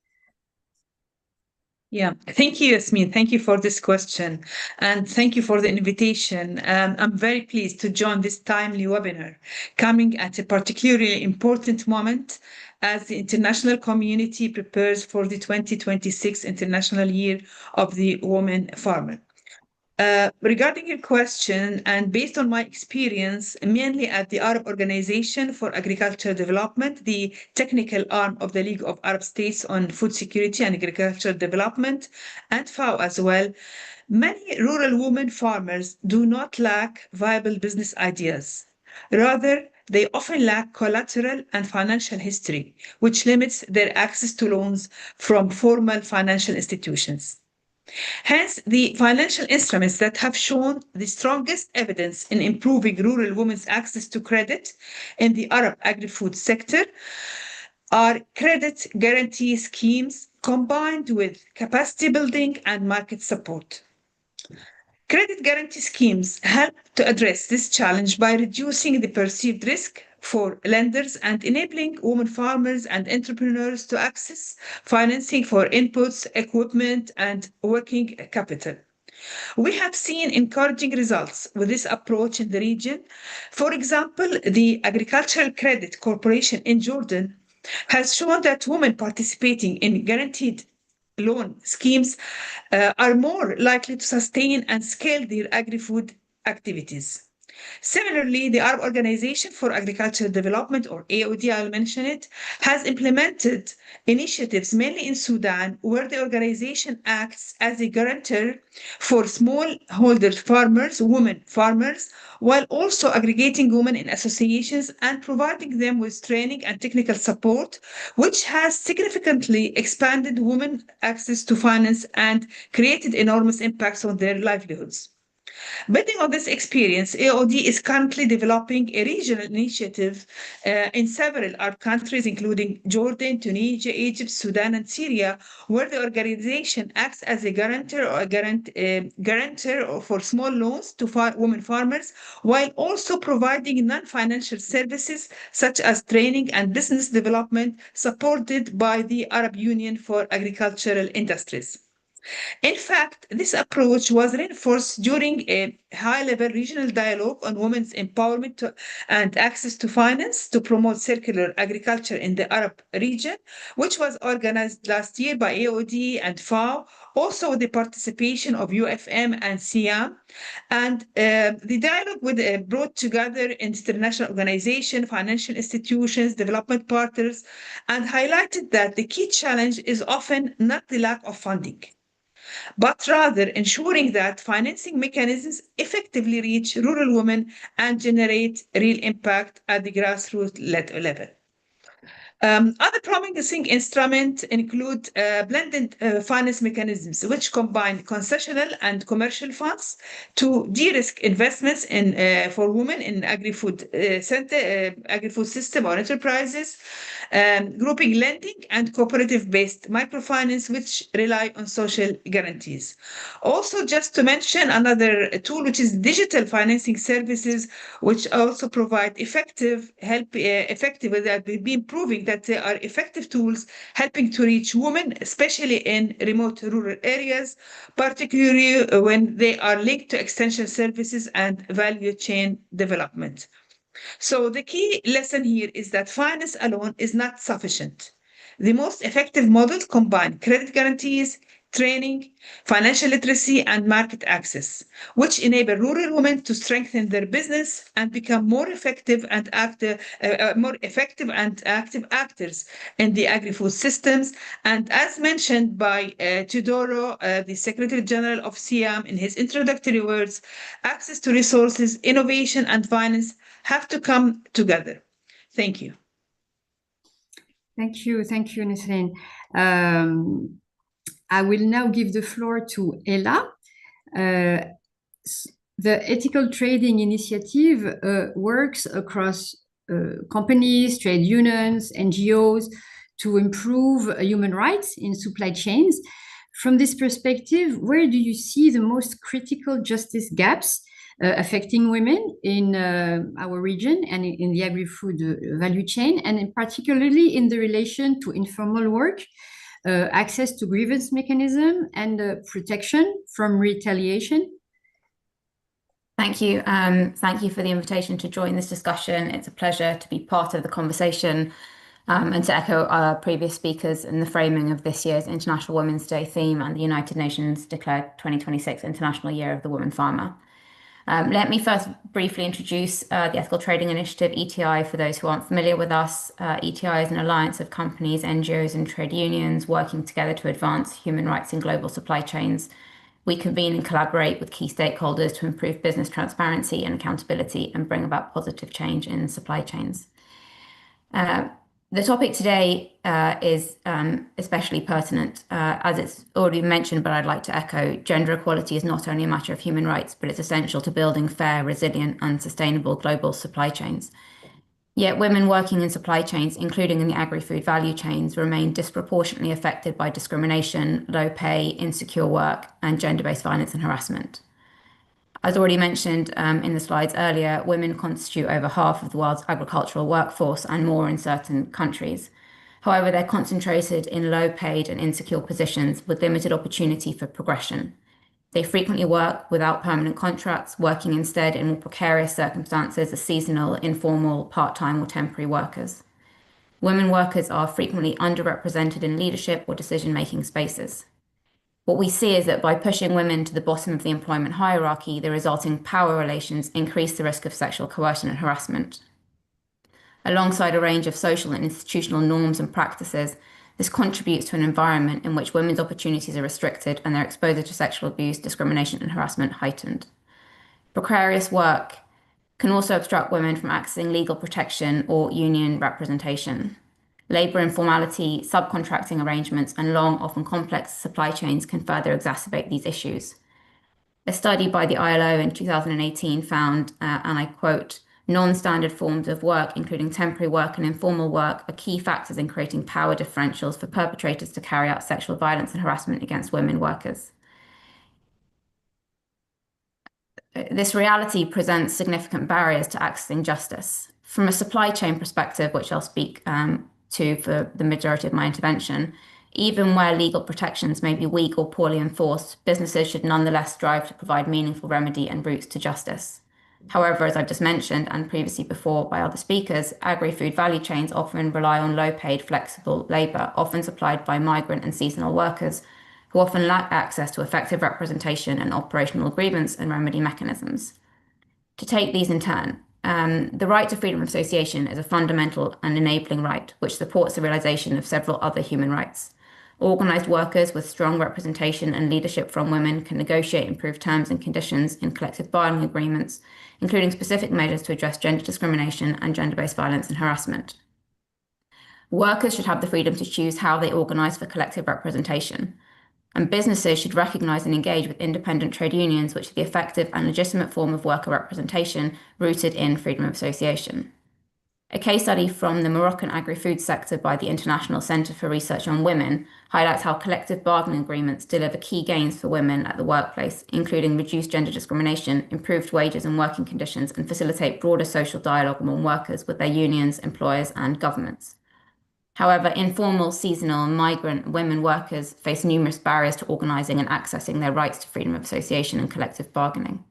Yeah, thank you, Yasmin. Thank you for this question, and thank you for the invitation. I'm very pleased to join this timely webinar, coming at a particularly important moment as the international community prepares for the 2026 International Year of the Woman Farmer. Regarding your question, and based on my experience, mainly at the Arab Organization for Agricultural Development, the technical arm of the League of Arab States on Food Security and Agricultural Development, and FAO as well, many rural women farmers do not lack viable business ideas. Rather, they often lack collateral and financial history, which limits their access to loans from formal financial institutions. Hence, the financial instruments that have shown the strongest evidence in improving rural women's access to credit in the Arab agri-food sector are credit guarantee schemes combined with capacity building and market support. Credit guarantee schemes help to address this challenge by reducing the perceived risk for lenders and enabling women farmers and entrepreneurs to access financing for inputs, equipment, and working capital. We have seen encouraging results with this approach in the region. For example, the Agricultural Credit Corporation in Jordan has shown that women participating in guaranteed loan schemes are more likely to sustain and scale their agri-food activities. Similarly, the Arab Organization for Agricultural Development, or AOD, I'll mention it, has implemented initiatives mainly in Sudan, where the organization acts as a guarantor for smallholder farmers, women farmers, while also aggregating women in associations and providing them with training and technical support, which has significantly expanded women's access to finance and created enormous impacts on their livelihoods. Building on this experience, AOD is currently developing a regional initiative in several Arab countries, including Jordan, Tunisia, Egypt, Sudan, and Syria, where the organization acts as a guarantor for small loans to women farmers, while also providing non-financial services such as training and business development supported by the Arab Union for Agricultural Industries. In fact, this approach was reinforced during a high-level regional dialogue on women's empowerment and access to finance to promote circular agriculture in the Arab region, which was organized last year by AOD and FAO, also with the participation of UFM and SIAM. And the dialogue brought together international organizations, financial institutions, development partners, and highlighted that the key challenge is often not the lack of funding, but rather ensuring that financing mechanisms effectively reach rural women and generate real impact at the grassroots level. Other promising instruments include blended finance mechanisms, which combine concessional and commercial funds to de-risk investments for women in agri-food system or enterprises, grouping lending and cooperative-based microfinance, which rely on social guarantees. Also, just to mention another tool, which is digital financing services, which also provide we've been proving that they are effective tools helping to reach women, especially in remote rural areas, particularly when they are linked to extension services and value chain development. So the key lesson here is that finance alone is not sufficient. The most effective models combine credit guarantees, training, financial literacy, and market access, which enable rural women to strengthen their business and become more effective and active actors in the agri-food systems. And as mentioned by Teodoro, the Secretary General of SIAM, in his introductory words, access to resources, innovation, and finance have to come together. Thank you. Thank you, Nesrine. I will now give the floor to Ella. The Ethical Trading Initiative works across companies, trade unions, NGOs to improve human rights in supply chains. From this perspective, where do you see the most critical justice gaps affecting women in our region and in the agri-food value chain, and particularly in the relation to informal work, access to grievance mechanism, and protection from retaliation. Thank you. Thank you for the invitation to join this discussion. It's a pleasure to be part of the conversation and to echo our previous speakers in the framing of this year's International Women's Day theme and the United Nations declared 2026 International Year of the Woman Farmer. Let me first briefly introduce the Ethical Trading Initiative, ETI, for those who aren't familiar with us. ETI is an alliance of companies, NGOs, and trade unions working together to advance human rights in global supply chains. We convene and collaborate with key stakeholders to improve business transparency and accountability and bring about positive change in supply chains. The topic today is especially pertinent. As it's already mentioned, but I'd like to echo, gender equality is not only a matter of human rights, but it's essential to building fair, resilient, and sustainable global supply chains. Yet women working in supply chains, including in the agri-food value chains, remain disproportionately affected by discrimination, low pay, insecure work, and gender-based violence and harassment. As already mentioned in the slides earlier, women constitute over half of the world's agricultural workforce and more in certain countries. However, they're concentrated in low-paid and insecure positions with limited opportunity for progression. They frequently work without permanent contracts, working instead in more precarious circumstances as seasonal, informal, part-time, or temporary workers. Women workers are frequently underrepresented in leadership or decision-making spaces. What we see is that by pushing women to the bottom of the employment hierarchy, the resulting power relations increase the risk of sexual coercion and harassment. Alongside a range of social and institutional norms and practices, this contributes to an environment in which women's opportunities are restricted and their exposure to sexual abuse, discrimination, and harassment heightened. Precarious work can also obstruct women from accessing legal protection or union representation. Labour informality, subcontracting arrangements, and long, often complex supply chains can further exacerbate these issues. A study by the ILO in 2018 found, and I quote, non-standard forms of work, including temporary work and informal work, are key factors in creating power differentials for perpetrators to carry out sexual violence and harassment against women workers. This reality presents significant barriers to accessing justice. From a supply chain perspective, which I'll speak to for the majority of my intervention, even where legal protections may be weak or poorly enforced, businesses should nonetheless strive to provide meaningful remedy and routes to justice. However, as I've just mentioned, and previously before by other speakers, agri-food value chains often rely on low-paid, flexible labour, often supplied by migrant and seasonal workers, who often lack access to effective representation and operational grievance and remedy mechanisms. To take these in turn, the right to freedom of association is a fundamental and enabling right, which supports the realisation of several other human rights. Organised workers with strong representation and leadership from women can negotiate improved terms and conditions in collective bargaining agreements, including specific measures to address gender discrimination and gender-based violence and harassment. Workers should have the freedom to choose how they organise for collective representation, and businesses should recognise and engage with independent trade unions, which are the effective and legitimate form of worker representation rooted in freedom of association. A case study from the Moroccan agri-food sector by the International Centre for Research on Women highlights how collective bargaining agreements deliver key gains for women at the workplace, including reduced gender discrimination, improved wages and working conditions, and facilitate broader social dialogue among workers with their unions, employers, and governments. However, informal, seasonal, and migrant women workers face numerous barriers to organising and accessing their rights to freedom of association and collective bargaining.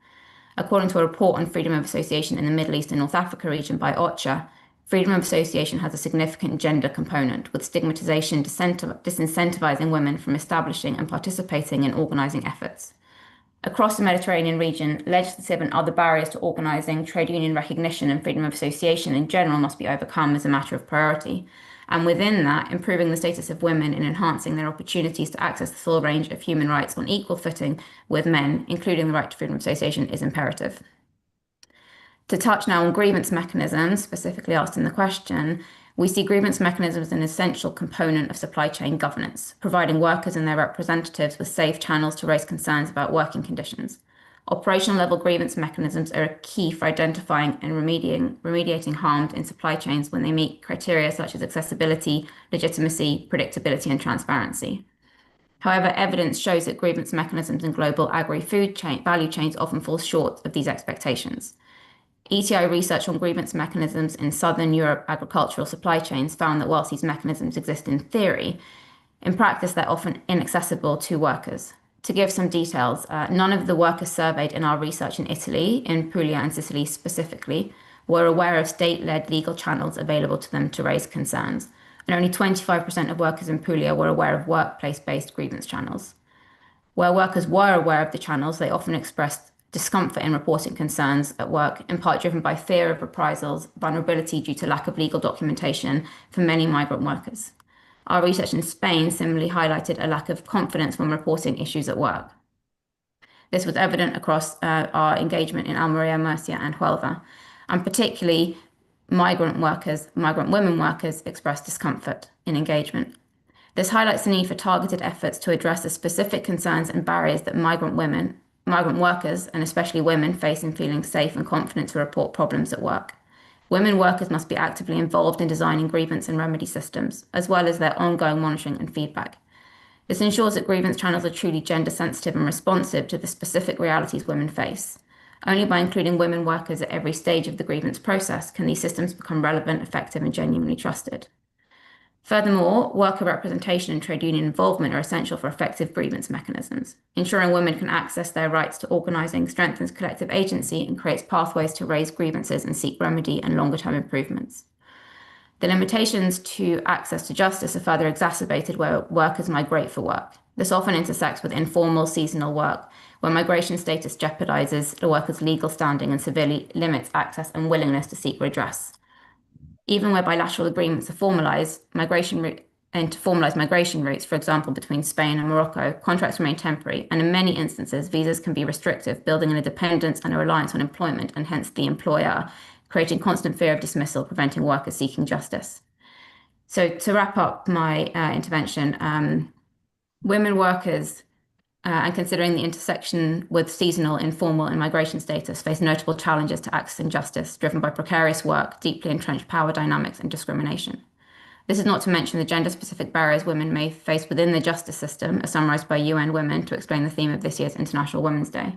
According to a report on freedom of association in the Middle East and North Africa region by OCHA, freedom of association has a significant gender component, with stigmatisation disincentivising women from establishing and participating in organising efforts. Across the Mediterranean region, legislative and other barriers to organising, trade union recognition and freedom of association in general must be overcome as a matter of priority. And within that, improving the status of women and enhancing their opportunities to access the full range of human rights on equal footing with men, including the right to freedom of association, is imperative. To touch now on grievance mechanisms, specifically asked in the question, we see grievance mechanisms as an essential component of supply chain governance, providing workers and their representatives with safe channels to raise concerns about working conditions. Operational level grievance mechanisms are a key for identifying and remediating harm in supply chains when they meet criteria such as accessibility, legitimacy, predictability, and transparency. However, evidence shows that grievance mechanisms in global agri-food value chains often fall short of these expectations. ETI research on grievance mechanisms in Southern Europe agricultural supply chains found that whilst these mechanisms exist in theory, in practice they're often inaccessible to workers. To give some details, none of the workers surveyed in our research in Italy, in Puglia and Sicily specifically, were aware of state-led legal channels available to them to raise concerns, and only 25% of workers in Puglia were aware of workplace-based grievance channels. Where workers were aware of the channels, they often expressed discomfort in reporting concerns at work, in part driven by fear of reprisals, vulnerability due to lack of legal documentation for many migrant workers. Our research in Spain similarly highlighted a lack of confidence when reporting issues at work. This was evident across our engagement in Almeria, Murcia, and Huelva, and particularly migrant women workers expressed discomfort in engagement. This highlights the need for targeted efforts to address the specific concerns and barriers that migrant workers, and especially women, face in feeling safe and confident to report problems at work. Women workers must be actively involved in designing grievance and remedy systems, as well as their ongoing monitoring and feedback. This ensures that grievance channels are truly gender sensitive and responsive to the specific realities women face. Only by including women workers at every stage of the grievance process can these systems become relevant, effective, and genuinely trusted. Furthermore, worker representation and trade union involvement are essential for effective grievance mechanisms. Ensuring women can access their rights to organising strengthens collective agency and creates pathways to raise grievances and seek remedy and longer-term improvements. The limitations to access to justice are further exacerbated where workers migrate for work. This often intersects with informal seasonal work, where migration status jeopardizes the worker's legal standing and severely limits access and willingness to seek redress. Even where bilateral agreements are formalized, migration routes, for example, between Spain and Morocco, contracts remain temporary, and in many instances, visas can be restrictive, building in a dependence and a reliance on employment, and hence the employer, creating constant fear of dismissal, preventing workers seeking justice. So to wrap up my intervention, women workers, and considering the intersection with seasonal, informal, and migration status, face notable challenges to accessing justice, driven by precarious work, deeply entrenched power dynamics, and discrimination. This is not to mention the gender-specific barriers women may face within the justice system, as summarised by UN Women to explain the theme of this year's International Women's Day.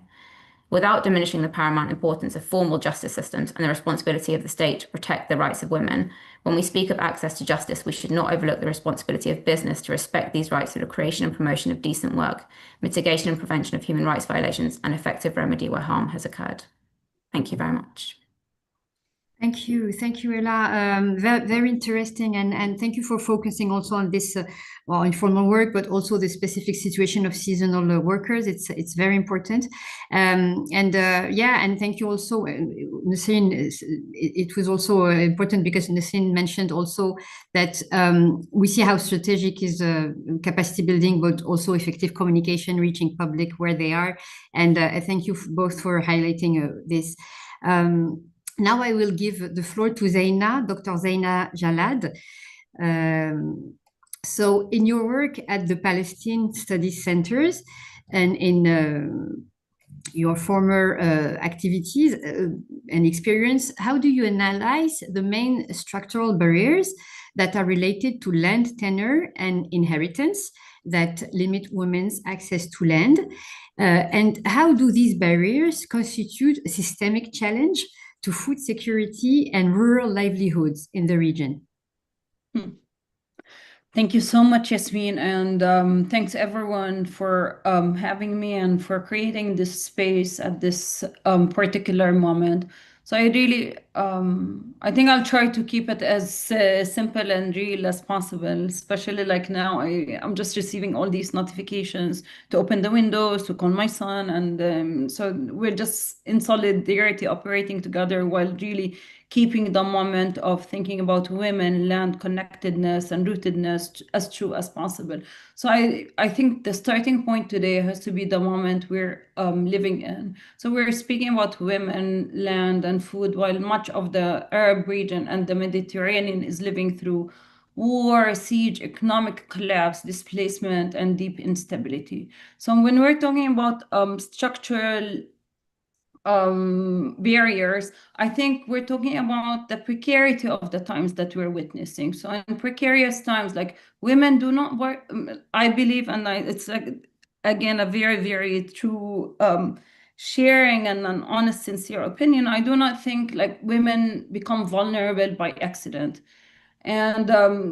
Without diminishing the paramount importance of formal justice systems and the responsibility of the state to protect the rights of women, when we speak of access to justice, we should not overlook the responsibility of business to respect these rights through the creation and promotion of decent work, mitigation and prevention of human rights violations, and effective remedy where harm has occurred. Thank you very much. Thank you, Ella. Very interesting, and thank you for focusing also on this, informal work, but also the specific situation of seasonal workers. It's very important, and thank you also, Nasreen. It was also important because Nasreen mentioned also that we see how strategic is capacity building, but also effective communication, reaching public where they are, and I thank you both for highlighting this. Now I will give the floor to Zeina, Dr. Zeina Jalad. So in your work at the Palestine Studies Centers and in your former activities and experience, how do you analyze the main structural barriers that are related to land tenure and inheritance that limit women's access to land? And how do these barriers constitute a systemic challenge to food security and rural livelihoods in the region? Thank you so much, Yasmin, and thanks everyone for having me and for creating this space at this particular moment. So I really, I think I'll try to keep it as simple and real as possible, especially like now I'm just receiving all these notifications to open the windows, to call my son, and so we're just in solidarity operating together while really keeping the moment of thinking about women, land connectedness and rootedness as true as possible. So I think the starting point today has to be the moment we're living in. So we're speaking about women, land, and food, while much of the Arab region and the Mediterranean is living through war, siege, economic collapse, displacement, and deep instability. So when we're talking about structural barriers, I think we're talking about the precarity of the times that we're witnessing. So in precarious times, like women do not work, I believe, and it's like, again, a very, very true sharing and an honest, sincere opinion. I do not think like women become vulnerable by accident. And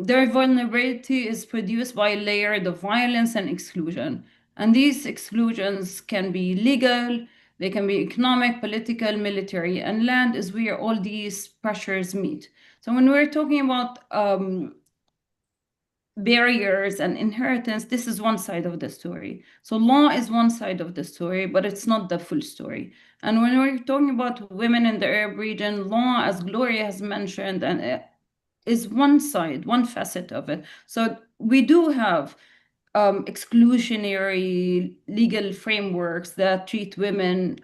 their vulnerability is produced by layered of violence and exclusion. And these exclusions can be legal, they can be economic, political, military, and land is where all these pressures meet. So when we're talking about barriers and inheritance, this is one side of the story. So law is one side of the story, but it's not the full story. And when we're talking about women in the Arab region, law, as Gloria has mentioned, and is one side, one facet of it. So we do have exclusionary legal frameworks that treat women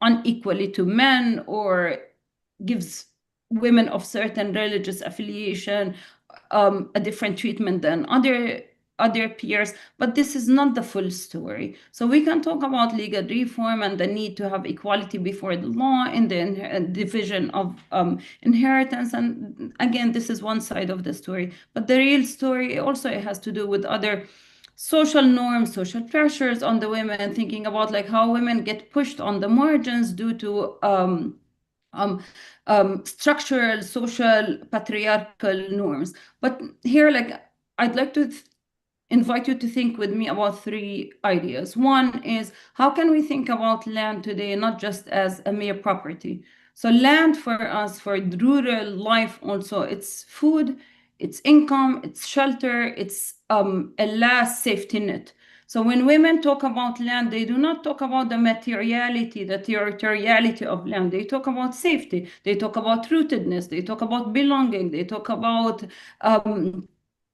unequally to men or gives women of certain religious affiliation a different treatment than other peers, but this is not the full story. So we can talk about legal reform and the need to have equality before the law in the division of inheritance. And again, this is one side of the story, but the real story also has to do with other social norms, social pressures on the women, thinking about like how women get pushed on the margins due to structural, social, patriarchal norms. But here, like, I'd like to invite you to think with me about three ideas. One is, how can we think about land today not just as a mere property? So land for us, for rural life also, it's food, it's income, it's shelter, it's a last safety net. So when women talk about land, they do not talk about the materiality, the territoriality of land. They talk about safety. They talk about rootedness. They talk about belonging. They talk about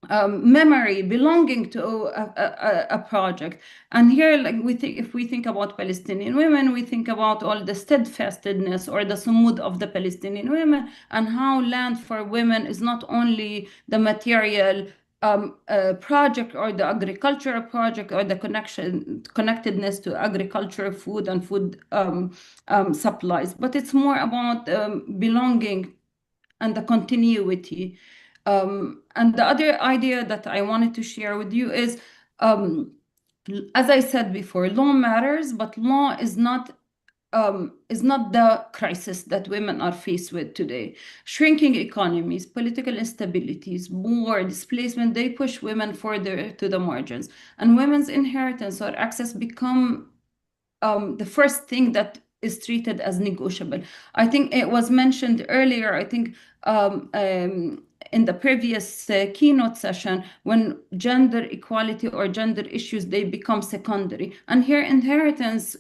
memory, belonging to a project. And here, like if we think about Palestinian women, we think about all the steadfastness or the sumud of the Palestinian women, and how land for women is not only the material project or the agricultural project or the connectedness to agriculture, food and food supplies, but it's more about belonging and the continuity. And the other idea that I wanted to share with you is, as I said before, law matters, but law is not the crisis that women are faced with today. Shrinking economies, political instabilities, war, displacement, they push women further to the margins. And women's inheritance or access become the first thing that is treated as negotiable. I think it was mentioned earlier, I think in the previous keynote session, when gender equality or gender issues, they become secondary. And here inheritance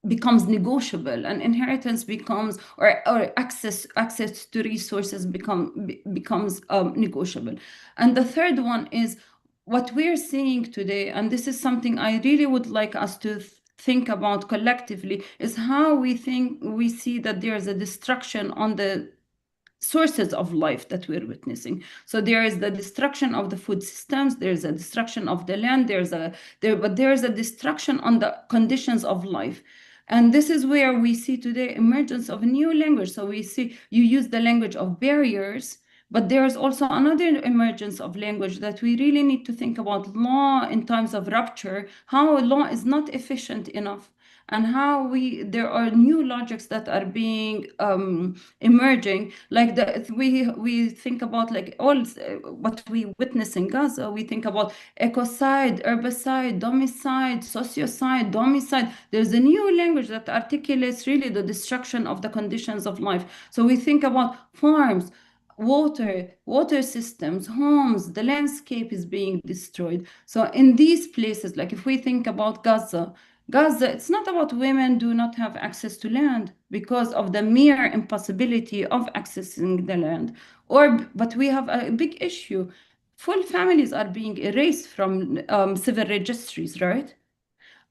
becomes negotiable, and inheritance becomes, or access to resources becomes negotiable. And the third one is what we're seeing today, and this is something I really would like us to think about collectively, is how we see that there's a destruction on the sources of life that we're witnessing. So there is the destruction of the food systems, there's a destruction of the land, but there's a destruction on the conditions of life. And this is where we see today emergence of a new language. So we see you use the language of barriers, but there's also another emergence of language that we really need to think about law in times of rupture, how law is not efficient enough, and how there are new logics that are being emerging. Like we think about like all what we witness in Gaza. We think about ecocide, herbicide, domicide, sociocide, domicide. There's a new language that articulates really the destruction of the conditions of life. So we think about farms, water systems, homes, the landscape is being destroyed. So in these places, like if we think about Gaza, it's not about women do not have access to land because of the mere impossibility of accessing the land, but we have a big issue. Full families are being erased from civil registries, right?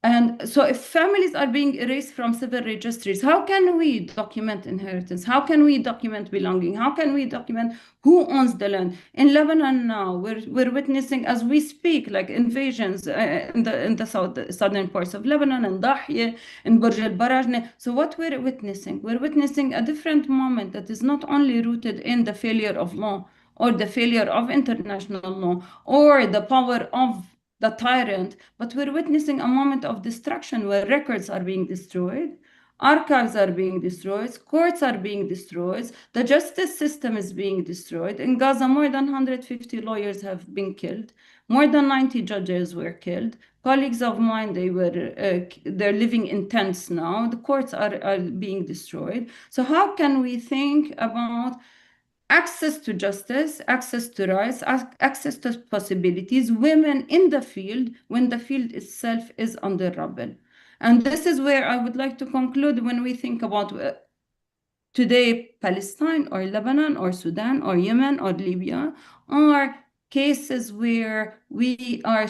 And so if families are being erased from civil registries, how can we document inheritance? How can we document belonging? How can we document who owns the land? In Lebanon now, we're witnessing as we speak, like invasions in the southern parts of Lebanon, and Dahye, in Burj al-Barajne. So what we're witnessing a different moment that is not only rooted in the failure of law or the failure of international law or the power of the tyrant, but we're witnessing a moment of destruction where records are being destroyed, archives are being destroyed, courts are being destroyed, the justice system is being destroyed. In Gaza, more than 150 lawyers have been killed, more than 90 judges were killed. Colleagues of mine, they're living in tents now. The courts are being destroyed. So how can we think about access to justice, access to rights, access to possibilities, women in the field when the field itself is under rubble? And this is where I would like to conclude when we think about today Palestine or Lebanon or Sudan or Yemen or Libya are cases where we are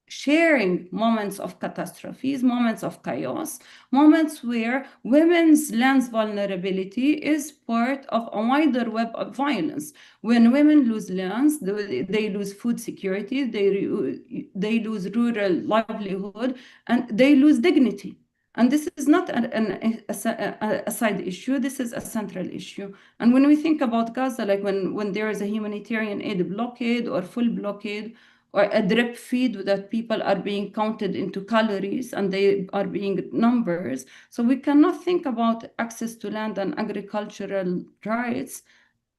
sharing moments of catastrophes, moments of chaos, moments where women's land's vulnerability is part of a wider web of violence. When women lose lands, they lose food security, they lose rural livelihood, and they lose dignity. And this is not a side issue, this is a central issue. And when we think about Gaza, like when there is a humanitarian aid blockade or full blockade, or a drip feed that people are being counted into calories and they are being numbers. So we cannot think about access to land and agricultural rights,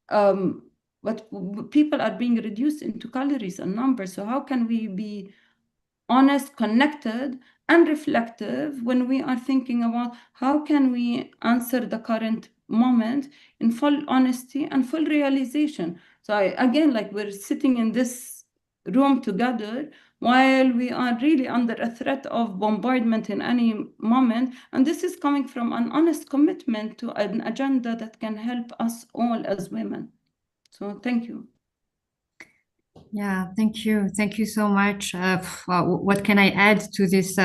but people are being reduced into calories and numbers. So how can we be honest, connected, and reflective when we are thinking about how can we answer the current moment in full honesty and full realization? So again, like we're sitting in this room together while we are really under a threat of bombardment in any moment. And this is coming from an honest commitment to an agenda that can help us all as women. So thank you. Yeah, thank you. Thank you so much. What can I add to this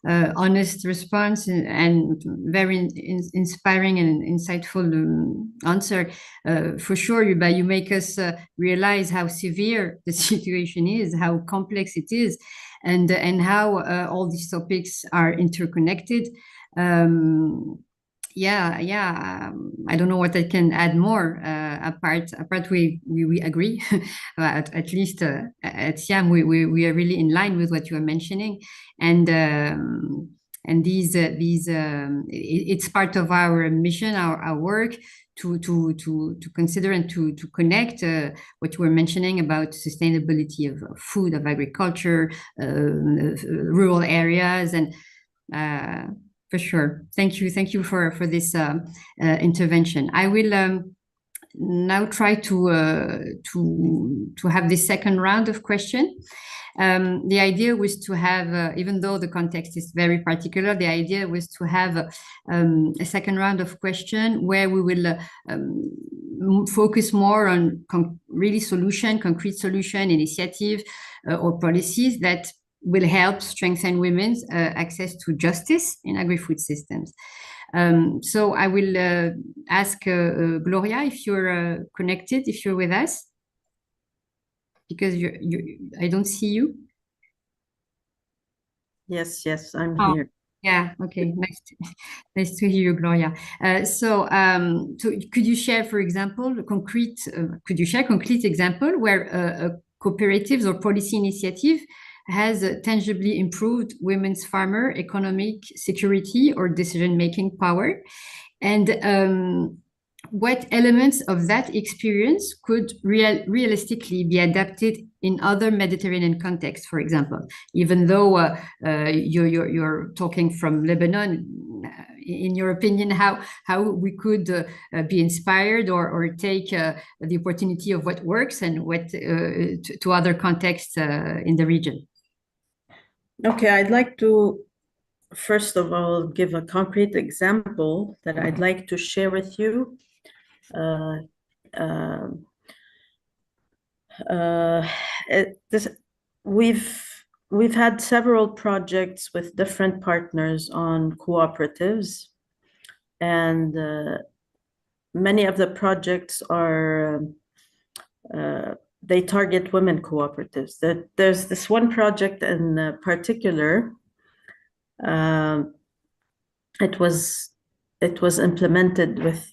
honest response and very inspiring and insightful answer? For sure, Yuba, you make us realize how severe the situation is, how complex it is, and how all these topics are interconnected. I don't know what I can add more. Apart we agree. at least at SIAM we are really in line with what you are mentioning, and these it's part of our mission, our work to consider and to connect what you were mentioning about sustainability of food, of agriculture, rural areas, and for sure. Thank you for this intervention. I will now try to have this second round of question. The idea was to have, even though the context is very particular, the idea was to have a second round of question where we will focus more on concrete solution, initiative or policies that will help strengthen women's access to justice in agri-food systems. So I will ask Gloria if you're connected, if you're with us, because I don't see you. Yes, I'm here. Yeah, okay, nice to hear you, Gloria. So could you share, for example, concrete example where cooperatives or policy initiative has tangibly improved women's farmer economic security or decision-making power? And what elements of that experience could realistically be adapted in other Mediterranean contexts, for example? Even though you're talking from Lebanon, in your opinion, how we could be inspired or take the opportunity of what works and what to other contexts in the region? Okay, I'd like to first of all give a concrete example that I'd like to share with you. we've had several projects with different partners on cooperatives, and many of the projects are they target women cooperatives. There's this one project in particular. It was implemented with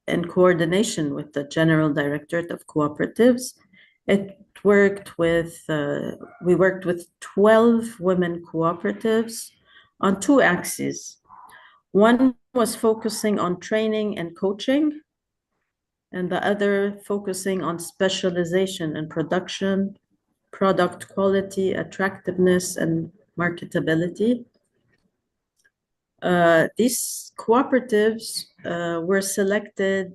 in coordination with the General Directorate of Cooperatives. We worked with 12 women cooperatives on two axes. One was focusing on training and coaching, and the other focusing on specialization and production, product quality, attractiveness, and marketability. These cooperatives were selected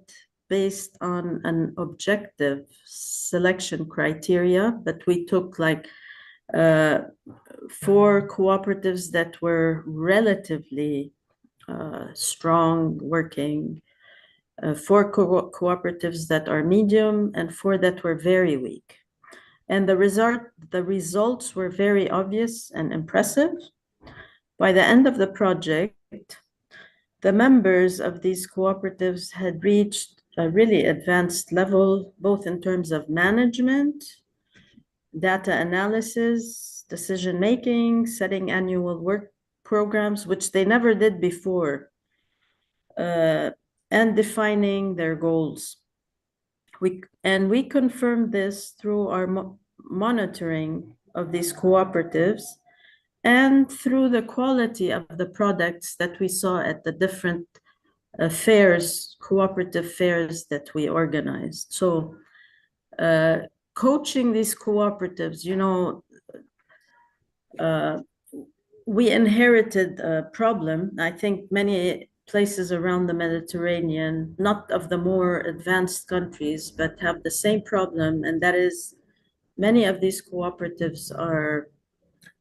based on an objective selection criteria, but we took like 4 cooperatives that were relatively strong working, 4 cooperatives that are medium, and 4 that were very weak. And the results were very obvious and impressive. By the end of the project, the members of these cooperatives had reached a really advanced level, both in terms of management, data analysis, decision-making, setting annual work programs, which they never did before, and defining their goals. We confirmed this through our monitoring of these cooperatives and through the quality of the products that we saw at the different cooperative fairs that we organized. So coaching these cooperatives, we inherited a problem. I think many places around the Mediterranean, not of the more advanced countries, but have the same problem, and that is many of these cooperatives are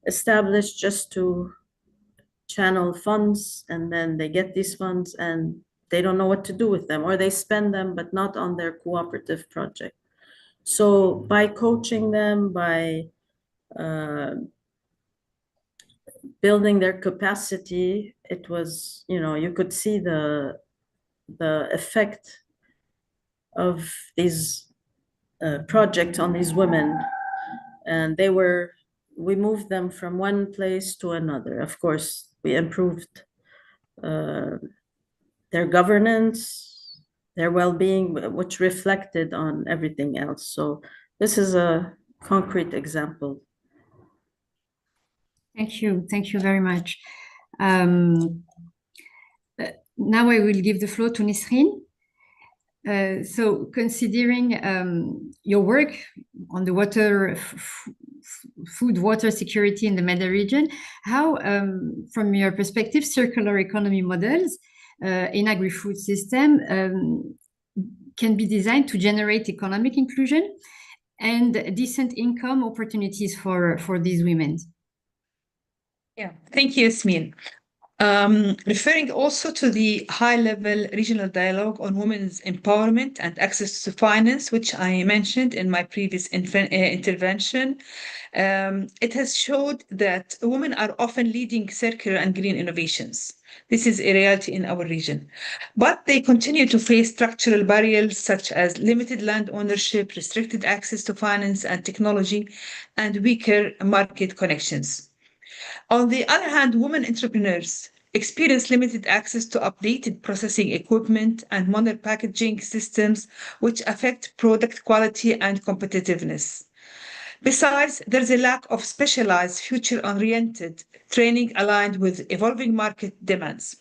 established just to channel funds, and then they get these funds and they don't know what to do with them, or they spend them but not on their cooperative project. So by coaching them, by building their capacity, it was, you could see the effect of these projects on these women, and we moved them from one place to another. Of course, we improved their governance, their well-being, which reflected on everything else. So this is a concrete example. Thank you. Thank you very much. Now I will give the floor to Nisreen. So considering your work on the food water security in the MEDA region, how, from your perspective, circular economy models in agri-food system can be designed to generate economic inclusion and decent income opportunities for these women? Yeah, thank you, Yasmin. Referring also to the high-level regional dialogue on women's empowerment and access to finance, which I mentioned in my previous intervention, it has showed that women are often leading circular and green innovations. This is a reality in our region. But they continue to face structural barriers such as limited land ownership, restricted access to finance and technology, and weaker market connections. On the other hand, women entrepreneurs experience limited access to updated processing equipment and modern packaging systems, which affect product quality and competitiveness. Besides, there's a lack of specialized, future-oriented training aligned with evolving market demands.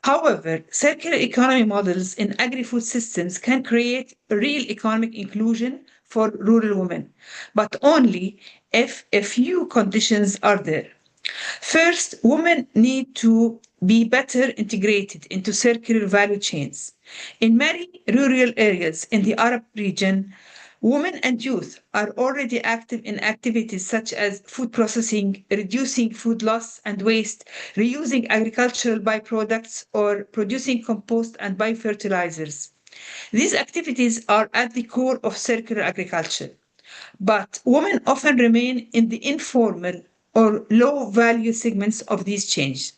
However, circular economy models in agri-food systems can create real economic inclusion for rural women, but only if a few conditions are there. First, women need to be better integrated into circular value chains. In many rural areas in the Arab region, women and youth are already active in activities such as food processing, reducing food loss and waste, reusing agricultural byproducts, or producing compost and biofertilizers. These activities are at the core of circular agriculture. but women often remain in the informal or low-value segments of these changes.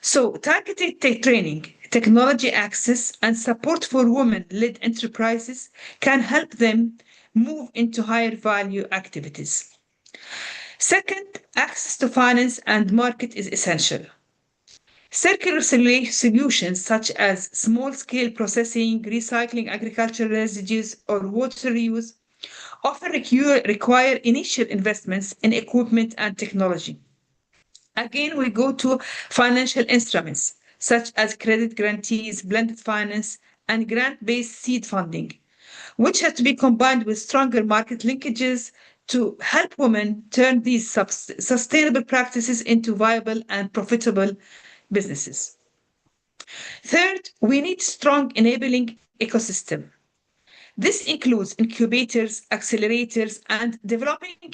So, targeted training, technology access, and support for women-led enterprises can help them move into higher value activities. Second, access to finance and market is essential. Circular solutions such as small-scale processing, recycling agricultural residues, or water reuse often require initial investments in equipment and technology. Again, we go to financial instruments such as credit guarantees, blended finance, and grant-based seed funding, which have to be combined with stronger market linkages to help women turn these sustainable practices into viable and profitable businesses. Third, we need strong enabling ecosystem. This includes incubators, accelerators, and developing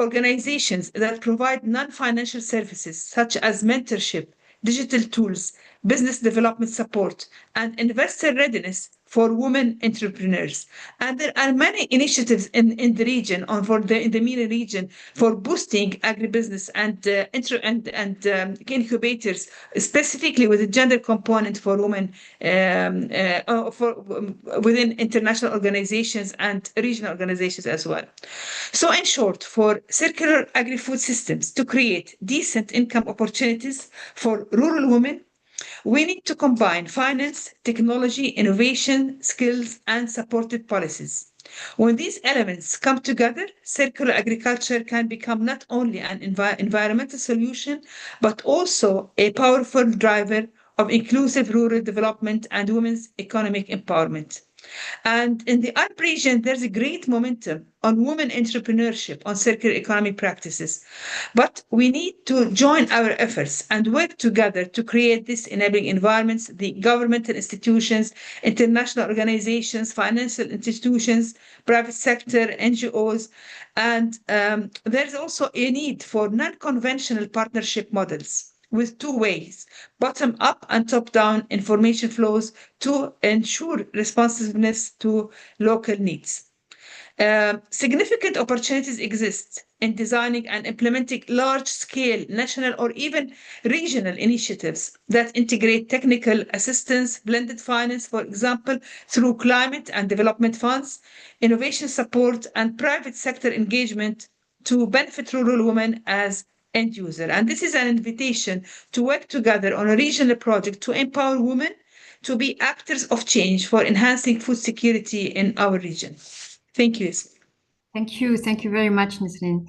organizations that provide non-financial services such as mentorship, digital tools, business development support, and investor readiness for women entrepreneurs. And there are many initiatives in the region, in the MENA region, for boosting agribusiness and incubators, specifically with a gender component for women within international organizations and regional organizations as well. So in short, for circular agri-food systems to create decent income opportunities for rural women, we need to combine finance, technology, innovation, skills, and supportive policies. When these elements come together, circular agriculture can become not only an environmental solution, but also a powerful driver of inclusive rural development and women's economic empowerment. And in the Arab region, there's a great momentum on women entrepreneurship, on circular economy practices. But we need to join our efforts and work together to create this enabling environments, the governmental institutions, international organizations, financial institutions, private sector, NGOs. And there's also a need for non-conventional partnership models with two ways, bottom up and top down information flows to ensure responsiveness to local needs. Significant opportunities exist in designing and implementing large-scale national or even regional initiatives that integrate technical assistance, blended finance, for example, through climate and development funds, innovation support, and private sector engagement to benefit rural women as end user. And this is an invitation to work together on a regional project to empower women to be actors of change for enhancing food security in our region. Thank you. Thank you. Thank you very much, Nisreen.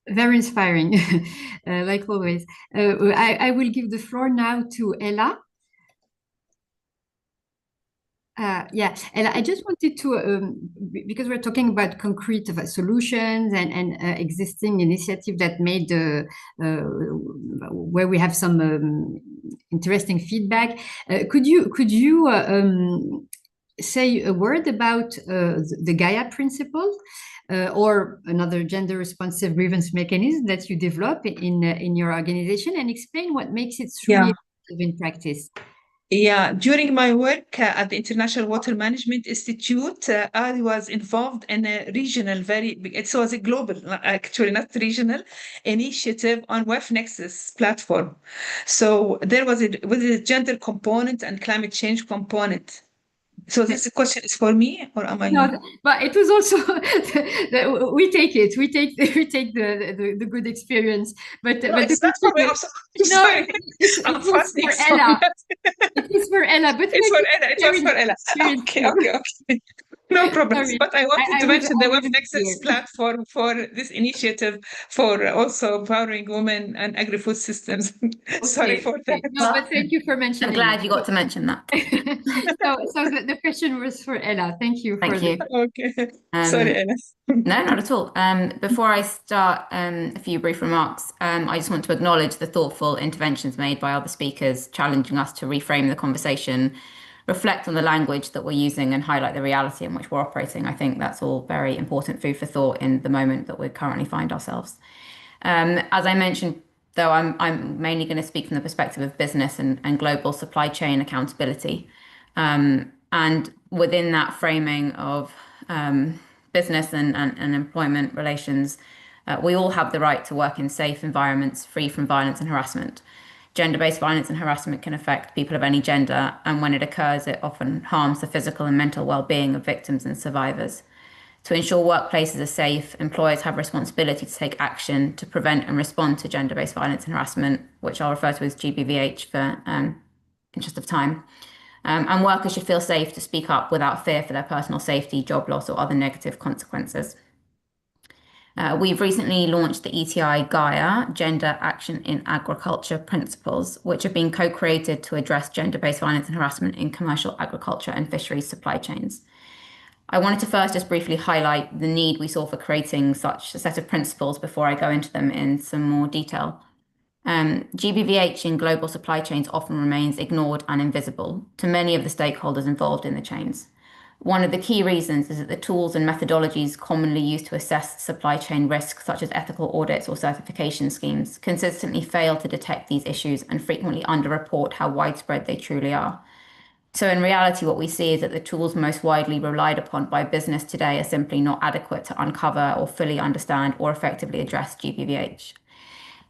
Very inspiring, like always. I will give the floor now to Ella. Yeah, and I just wanted to, because we're talking about concrete solutions and existing initiative that made, where we have some interesting feedback. Could you say a word about the Gaia principle or another gender responsive grievance mechanism that you develop in your organization, and explain what makes it truly effective in practice? Yeah, during my work at the International Water Management Institute, I was involved in a regional, it was a global, actually not regional, initiative on WEF Nexus platform. So there was a gender component and climate change component. So this question is for me, or am I? No, but it was also we take the good experience. But no, but it's not for me. I'm sorry. It was for Ella. It was for Ella, but it's for Ella. It was for Ella. Okay. No problem. Sorry. But I wanted to mention the Web Nexus platform for this initiative for also empowering women and agri-food systems. Okay. Sorry for that. No, but thank you for mentioning. I'm glad you got to mention that. So the question was for Ella. Thank you. Thank you. Okay. Sorry, Ella. No, not at all. Before I start a few brief remarks, I just want to acknowledge the thoughtful interventions made by other speakers, challenging us to reframe the conversation, reflect on the language that we're using, and highlight the reality in which we're operating. I think that's all very important food for thought in the moment that we currently find ourselves. As I mentioned, though, I'm mainly going to speak from the perspective of business and global supply chain accountability. And within that framing of business and employment relations, we all have the right to work in safe environments free from violence and harassment. Gender-based violence and harassment can affect people of any gender, and when it occurs, it often harms the physical and mental well-being of victims and survivors. To ensure workplaces are safe, employers have a responsibility to take action to prevent and respond to gender-based violence and harassment, which I'll refer to as GBVH for interest of time. And workers should feel safe to speak up without fear for their personal safety, job loss, or other negative consequences. We've recently launched the ETI Gaia Gender Action in Agriculture Principles, which have been co-created to address gender-based violence and harassment in commercial agriculture and fisheries supply chains. I wanted to first just briefly highlight the need we saw for creating such a set of principles before I go into them in some more detail. GBVH in global supply chains often remains ignored and invisible to many of the stakeholders involved in the chains. One of the key reasons is that the tools and methodologies commonly used to assess supply chain risks, such as ethical audits or certification schemes, consistently fail to detect these issues and frequently underreport how widespread they truly are. So in reality, what we see is that the tools most widely relied upon by business today are simply not adequate to uncover or fully understand or effectively address GBVH.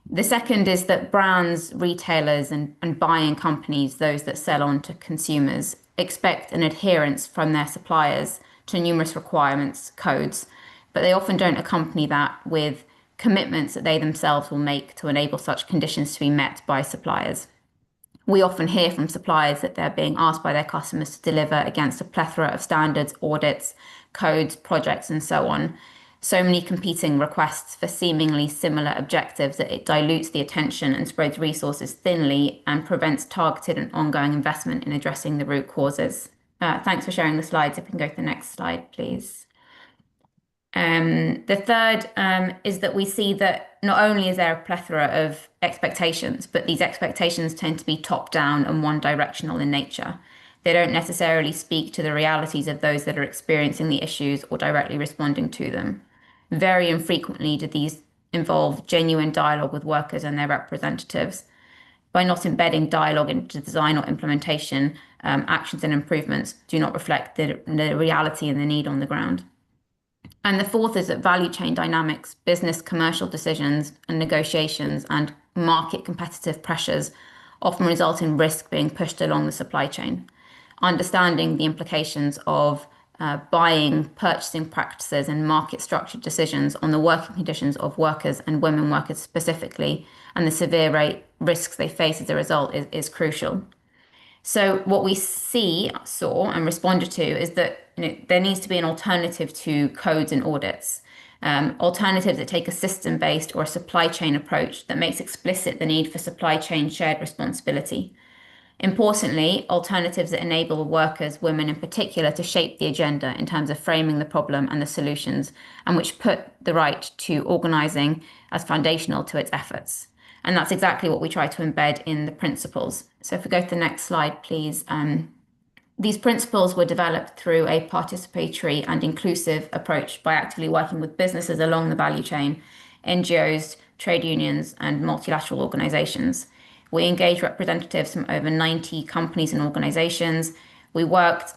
The second is that brands, retailers, and buying companies, those that sell on to consumers, expect an adherence from their suppliers to numerous requirements, codes, but they often don't accompany that with commitments that they themselves will make to enable such conditions to be met by suppliers. We often hear from suppliers that they're being asked by their customers to deliver against a plethora of standards, audits, codes, projects, and so on. So many competing requests for seemingly similar objectives that it dilutes the attention and spreads resources thinly and prevents targeted and ongoing investment in addressing the root causes. Thanks for sharing the slides. If we can go to the next slide, please. The third is that we see that not only is there a plethora of expectations, but these expectations tend to be top-down and one-directional in nature. They don't necessarily speak to the realities of those that are experiencing the issues or directly responding to them. Very infrequently do these involve genuine dialogue with workers and their representatives. By not embedding dialogue into design or implementation, actions and improvements do not reflect the reality and the need on the ground. And the fourth is that value chain dynamics, business commercial decisions and negotiations, and market competitive pressures often result in risk being pushed along the supply chain. Understanding the implications of buying, purchasing practices, and market structured decisions on the working conditions of workers and women workers specifically, and the severe risks they face as a result is crucial. So what we saw and responded to is that there needs to be an alternative to codes and audits. Alternatives that take a system-based or a supply chain approach that makes explicit the need for supply chain shared responsibility. Importantly, alternatives that enable workers, women in particular, to shape the agenda in terms of framing the problem and the solutions, and which put the right to organising as foundational to its efforts. And that's exactly what we try to embed in the principles. So if we go to the next slide, please. These principles were developed through a participatory and inclusive approach by actively working with businesses along the value chain, NGOs, trade unions, and multilateral organisations. We engaged representatives from over 90 companies and organisations. We worked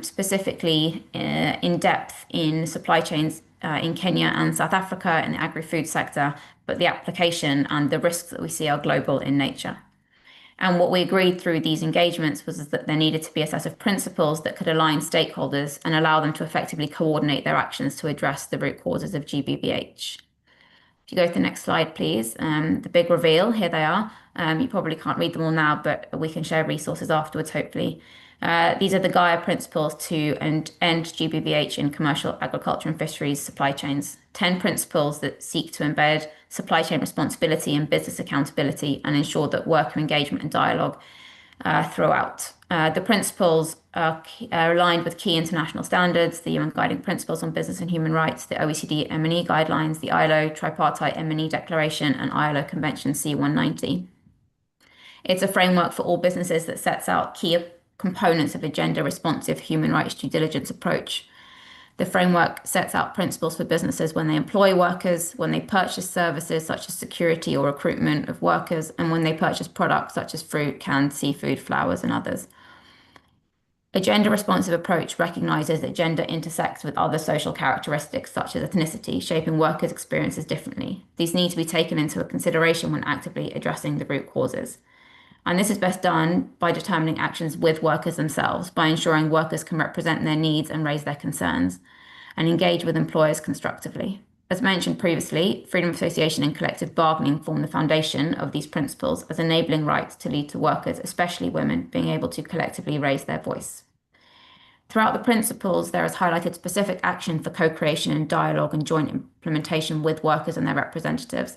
specifically in depth in supply chains in Kenya and South Africa in the agri-food sector, but the application and the risks that we see are global in nature. And what we agreed through these engagements was that there needed to be a set of principles that could align stakeholders and allow them to effectively coordinate their actions to address the root causes of GBVH. If you go to the next slide, please. The big reveal, here they are. You probably can't read them all now, but we can share resources afterwards, hopefully. These are the Gaia principles to end GBVH in commercial agriculture and fisheries supply chains. 10 principles that seek to embed supply chain responsibility and business accountability and ensure that worker engagement and dialogue throughout. The principles are aligned with key international standards, the UN Guiding Principles on Business and Human Rights, the OECD M&E Guidelines, the ILO Tripartite M&E Declaration, and ILO Convention C190. It's a framework for all businesses that sets out key components of a gender-responsive human rights due diligence approach. The framework sets out principles for businesses when they employ workers, when they purchase services such as security or recruitment of workers, and when they purchase products such as fruit, canned seafood, flowers, and others. A gender-responsive approach recognizes that gender intersects with other social characteristics such as ethnicity, shaping workers' experiences differently. These need to be taken into consideration when actively addressing the root causes. And this is best done by determining actions with workers themselves, by ensuring workers can represent their needs and raise their concerns, and engage with employers constructively. As mentioned previously, freedom of association and collective bargaining form the foundation of these principles as enabling rights to lead to workers, especially women, being able to collectively raise their voice. Throughout the principles, there is highlighted specific action for co-creation and dialogue and joint implementation with workers and their representatives.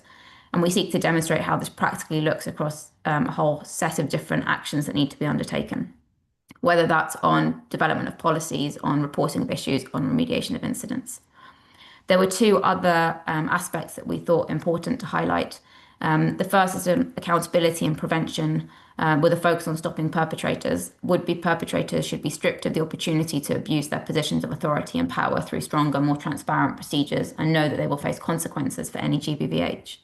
And we seek to demonstrate how this practically looks across a whole set of different actions that need to be undertaken, whether that's on development of policies, on reporting of issues, on remediation of incidents. There were two other aspects that we thought important to highlight. The first is accountability and prevention with a focus on stopping perpetrators. Would-be perpetrators should be stripped of the opportunity to abuse their positions of authority and power through stronger, more transparent procedures and know that they will face consequences for any GBVH.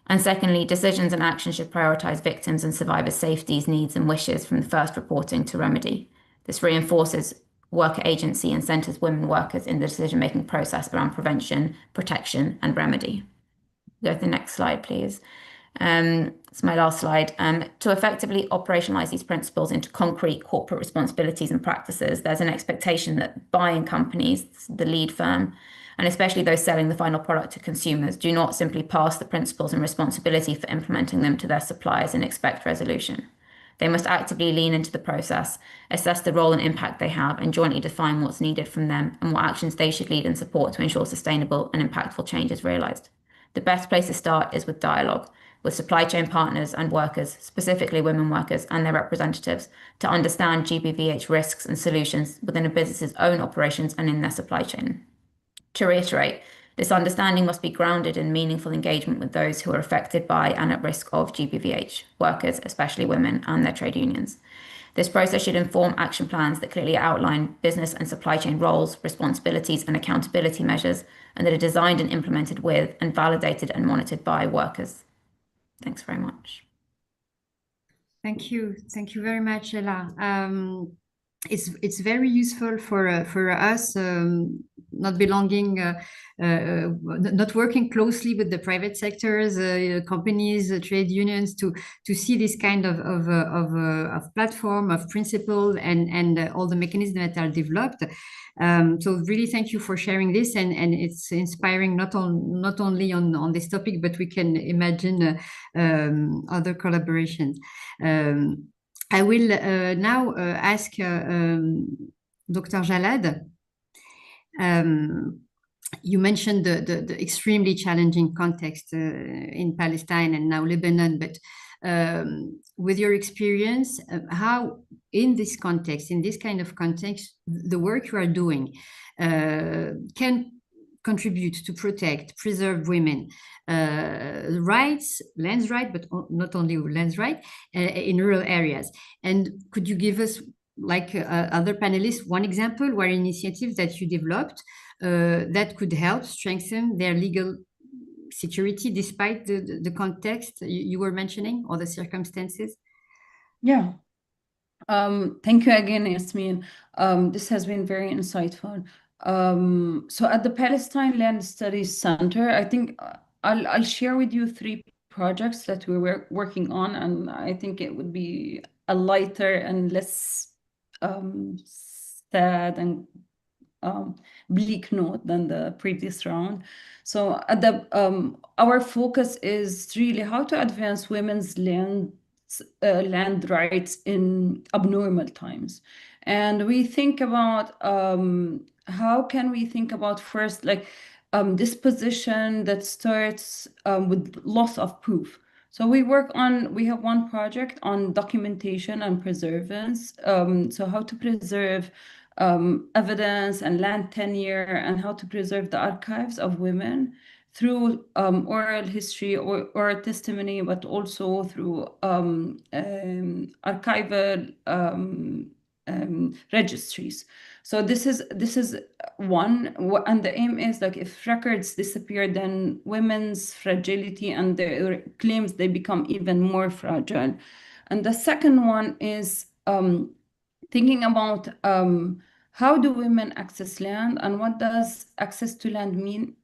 And secondly, decisions and actions should prioritize victims' and survivors' safety, needs and wishes from the first reporting to remedy. This reinforces worker agency and centers women workers in the decision-making process around prevention, protection and remedy. Go to the next slide, please. It's my last slide. To effectively operationalize these principles into concrete corporate responsibilities and practices, there's an expectation that buying companies, the lead firm, and especially those selling the final product to consumers, do not simply pass the principles and responsibility for implementing them to their suppliers and expect resolution. They must actively lean into the process, assess the role and impact they have, and jointly define what's needed from them and what actions they should lead and support to ensure sustainable and impactful change is realised. The best place to start is with dialogue, with supply chain partners and workers, specifically women workers and their representatives, to understand GBVH risks and solutions within a business's own operations and in their supply chain. To reiterate, this understanding must be grounded in meaningful engagement with those who are affected by and at risk of GBVH, workers, especially women, and their trade unions. This process should inform action plans that clearly outline business and supply chain roles, responsibilities, and accountability measures, and that are designed and implemented with and validated and monitored by workers. Thanks very much. Thank you. Thank you very much, Ella. It's very useful for us not belonging, not working closely with the private sectors, companies, trade unions to see this kind of platform, of principle, and all the mechanisms that are developed. So really, thank you for sharing this, and it's inspiring not only on this topic, but we can imagine other collaborations. I will now ask Dr. Jalad. You mentioned the extremely challenging context in Palestine and now Lebanon, but with your experience, how in this context, in this kind of context, the work you are doing can contribute to protect, preserve women rights, lands right, but not only lands right, in rural areas. And could you give us, like other panelists, one example where initiatives that you developed that could help strengthen their legal security despite the context you were mentioning or the circumstances? Yeah. Thank you again, Yasmin. This has been very insightful. So at the Palestine Land Studies Center, I think I'll share with you 3 projects that we were working on, and I think it would be a lighter and less sad and bleak note than the previous round. So at the our focus is really how to advance women's land rights in abnormal times. And we think about how can we think about first, like this position that starts with loss of proof. So we have one project on documentation and preservance. So how to preserve evidence and land tenure, and how to preserve the archives of women through oral history or testimony, but also through archival registries. So this is one, and the aim is, like, if records disappear, then women's fragility and their claims, they become even more fragile. And the second one is thinking about how do women access land, and what does access to land mean?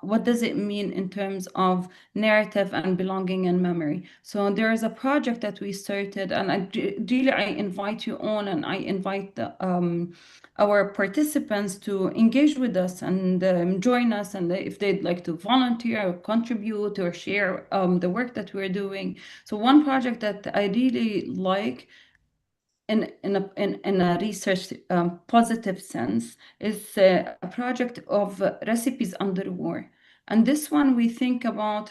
What does it mean in terms of narrative and belonging and memory? So there is a project that we started, and I invite you on, and I invite our participants to engage with us and join us, and if they'd like to volunteer or contribute or share the work that we're doing. So one project that I really like in a research positive sense is a project of recipes under war. And this one we think about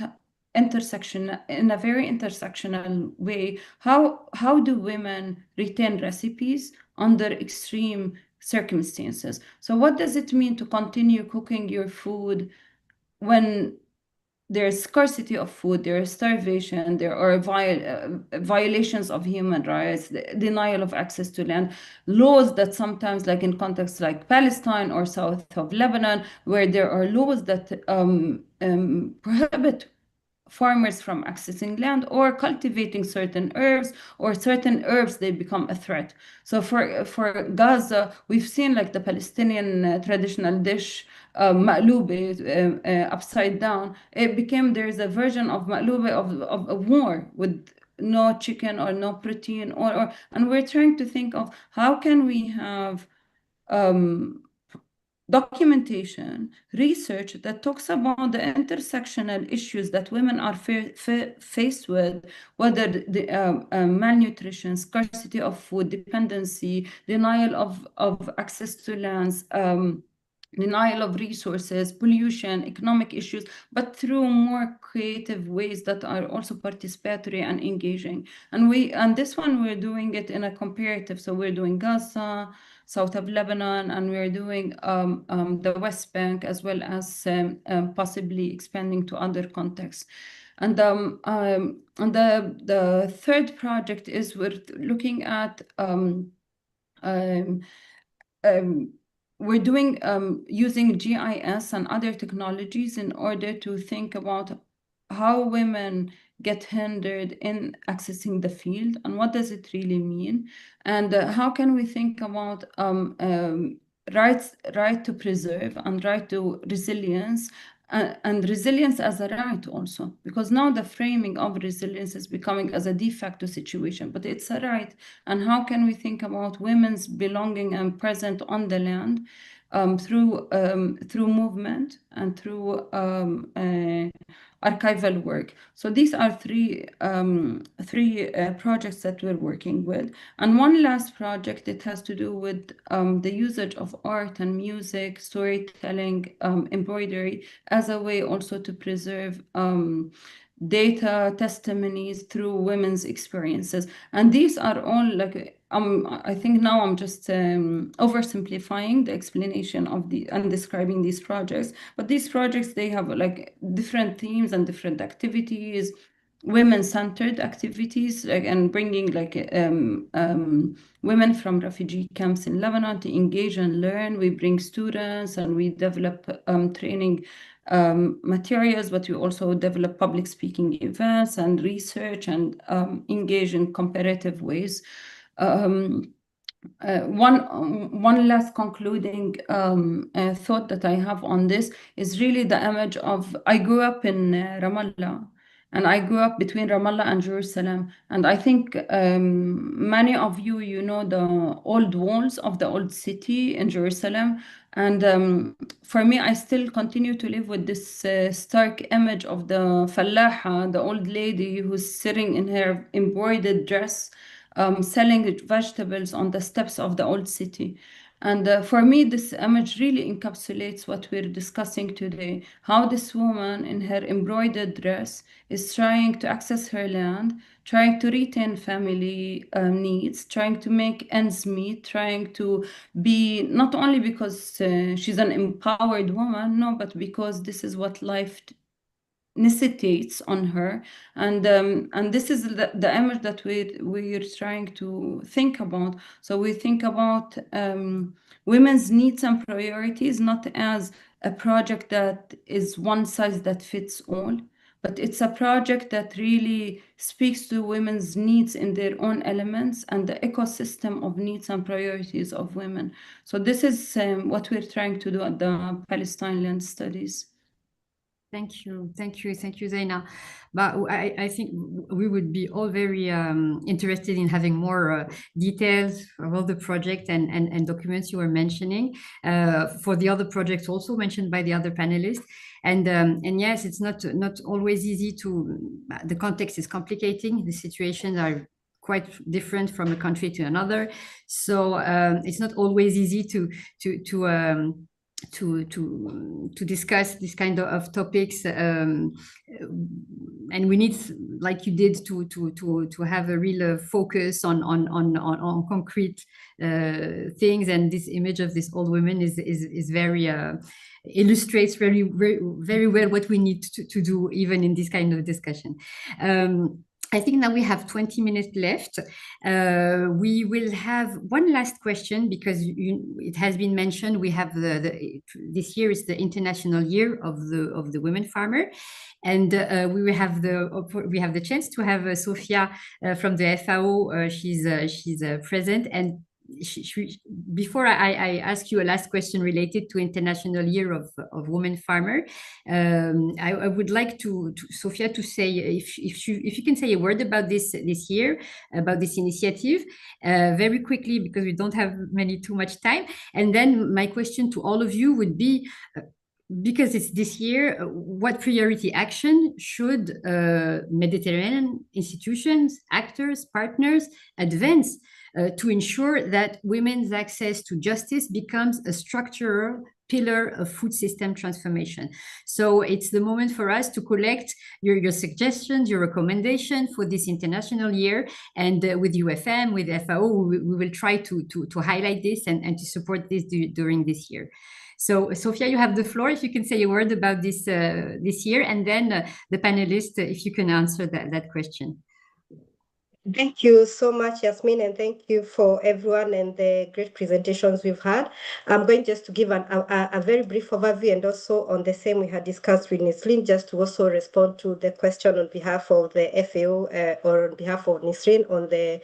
intersection in a very intersectional way. How do women retain recipes under extreme circumstances? So what does it mean to continue cooking your food when there's scarcity of food, there is starvation, there are violations of human rights, denial of access to land, laws that sometimes, like in contexts like Palestine or south of Lebanon, where there are laws that prohibit farmers from accessing land or cultivating certain herbs, or certain herbs, they become a threat. So for Gaza, we've seen like the Palestinian traditional dish, maqlube, upside down. There's a version of maqlube of a war with no chicken or no protein, and we're trying to think of how can we have documentation, research that talks about the intersectional issues that women are faced with, whether the malnutrition, scarcity of food, dependency, denial of access to lands, denial of resources, pollution, economic issues, but through more creative ways that are also participatory and engaging. And this one, we're doing it in a comparative. So we're doing Gaza, south of Lebanon, and we're doing the West Bank, as well as possibly expanding to other contexts. And the third project is we're looking at we're doing using GIS and other technologies in order to think about how women get hindered in accessing the field, and what does it really mean, and how can we think about right to preserve and right to resilience, and resilience as a right also, because now the framing of resilience is becoming as a de facto situation, but it's a right. And how can we think about women's belonging and present on the land through movement and through archival work? So these are three projects that we're working with. And one last project, it has to do with the usage of art and music, storytelling, embroidery, as a way also to preserve data, testimonies through women's experiences. And these are all like, I think now I'm just oversimplifying the explanation of and describing these projects. But these projects, they have like different themes and different activities, women-centered activities, like, and bringing like women from refugee camps in Lebanon to engage and learn. We bring students and we develop training materials, but we also develop public speaking events and research and engage in comparative ways. One last concluding thought that I have on this is really the image of, I grew up in Ramallah, and I grew up between Ramallah and Jerusalem. And I think many of you know the old walls of the old city in Jerusalem. And for me, I still continue to live with this stark image of the fallaha, the old lady who's sitting in her embroidered dress, selling vegetables on the steps of the old city. And for me, this image really encapsulates what we're discussing today, how this woman in her embroidered dress is trying to access her land, trying to retain family needs, trying to make ends meet, trying to be, not only because she's an empowered woman, no, but because this is what life necessitates on her. And this is the image that we're trying to think about. So we think about women's needs and priorities not as a project that is one size that fits all, but it's a project that really speaks to women's needs in their own elements and the ecosystem of needs and priorities of women. So this is what we're trying to do at the Palestine Land Studies. Thank you, Zaina. But I think we would be all very interested in having more details of all the projects and documents you were mentioning for the other projects also mentioned by the other panelists. And yes, it's not always easy to. The context is complicating. The situations are quite different from a country to another, so it's not always easy to discuss this kind of topics, and we need, like you did, to have a real focus on concrete things. And this image of this old woman is very illustrates very well what we need to do even in this kind of discussion. I think now we have 20 minutes left. We will have one last question because it has been mentioned. We have this year is the International Year of the Women Farmer, and we will have the chance to have Sofia from the FAO. She's present, and before I ask you a last question related to International Year of Women Farmer, I would like to Sofia to say if you can say a word about this year, about this initiative, very quickly, because we don't have too much time. And then my question to all of you would be, because it's this year, what priority action should Mediterranean institutions, actors, partners advance to ensure that women's access to justice becomes a structural pillar of food system transformation? So it's the moment for us to collect your suggestions, your recommendation for this international year, and with UFM, with FAO, we will try to highlight this and to support this during this year. So, Sofia, you have the floor. If you can say a word about this year, and then the panelists, if you can answer that question. Thank you so much, Yasmin, and thank you for everyone and the great presentations we've had. I'm going just to give a very brief overview, and also on the same we had discussed with Nisreen, just to also respond to the question on behalf of the FAO or on behalf of Nisreen on the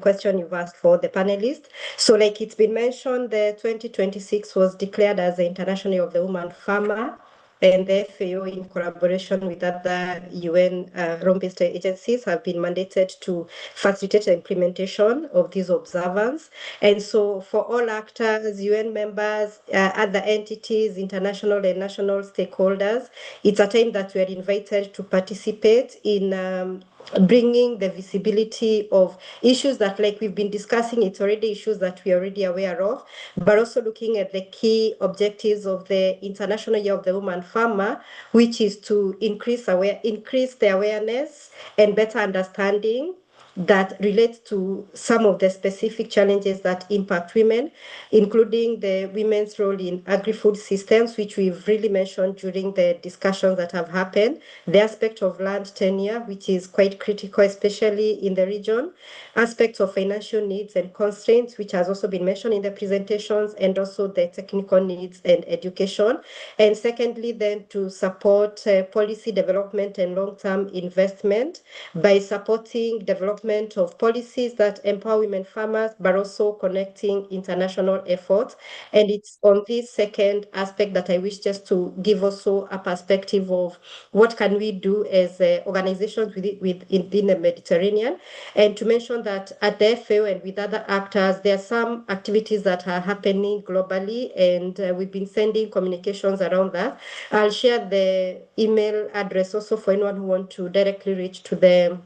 question you've asked for the panelists. So like it's been mentioned, the 2026 was declared as the International Year of the Woman Farmer, and the FAO, in collaboration with other UN Rome-based agencies, have been mandated to facilitate the implementation of these observance. And so for all actors, UN members, other entities, international and national stakeholders, it's a time that we are invited to participate in bringing the visibility of issues that, like we've been discussing, it's already issues that we're already aware of, but also looking at the key objectives of the International Year of the Woman Farmer, which is to increase the awareness and better understanding that relates to some of the specific challenges that impact women, including the women's role in agri-food systems, which we've really mentioned during the discussions that have happened, the aspect of land tenure, which is quite critical, especially in the region, aspects of financial needs and constraints, which has also been mentioned in the presentations, and also the technical needs and education. And secondly, then to support policy development and long-term investment by supporting development of policies that empower women farmers, but also connecting international efforts. And it's on this second aspect that I wish just to give also a perspective of what can we do as organizations within the Mediterranean. And to mention that at the FAO and with other actors, there are some activities that are happening globally, and we've been sending communications around that. I'll share the email address also for anyone who wants to directly reach to the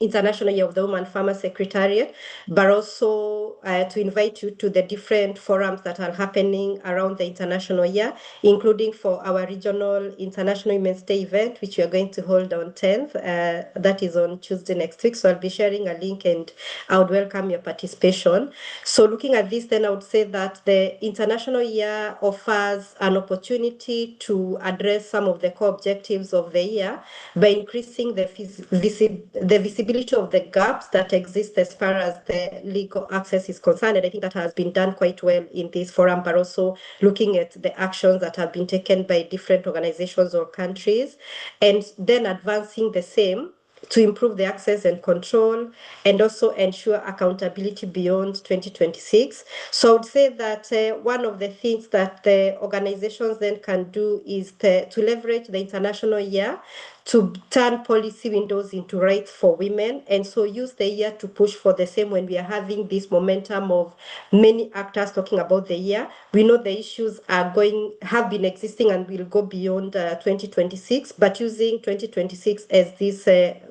International Year of the Woman Farmer Secretariat, but also to invite you to the different forums that are happening around the International Year, including for our regional International Women's Day event, which we are going to hold on 10th. That is on Tuesday next week. So I'll be sharing a link, and I would welcome your participation. So looking at this, then I would say that the International Year offers an opportunity to address some of the core objectives of the year by increasing the visibility visibility of the gaps that exist as far as the legal access is concerned. And I think that has been done quite well in this forum, but also looking at the actions that have been taken by different organizations or countries, and then advancing the same to improve the access and control, and also ensure accountability beyond 2026. So I would say that one of the things that the organizations then can do is to leverage the International Year to turn policy windows into rights for women, and so use the year to push for the same. When we are having this momentum of many actors talking about the year, we know the issues have been existing and will go beyond 2026, but using 2026 as this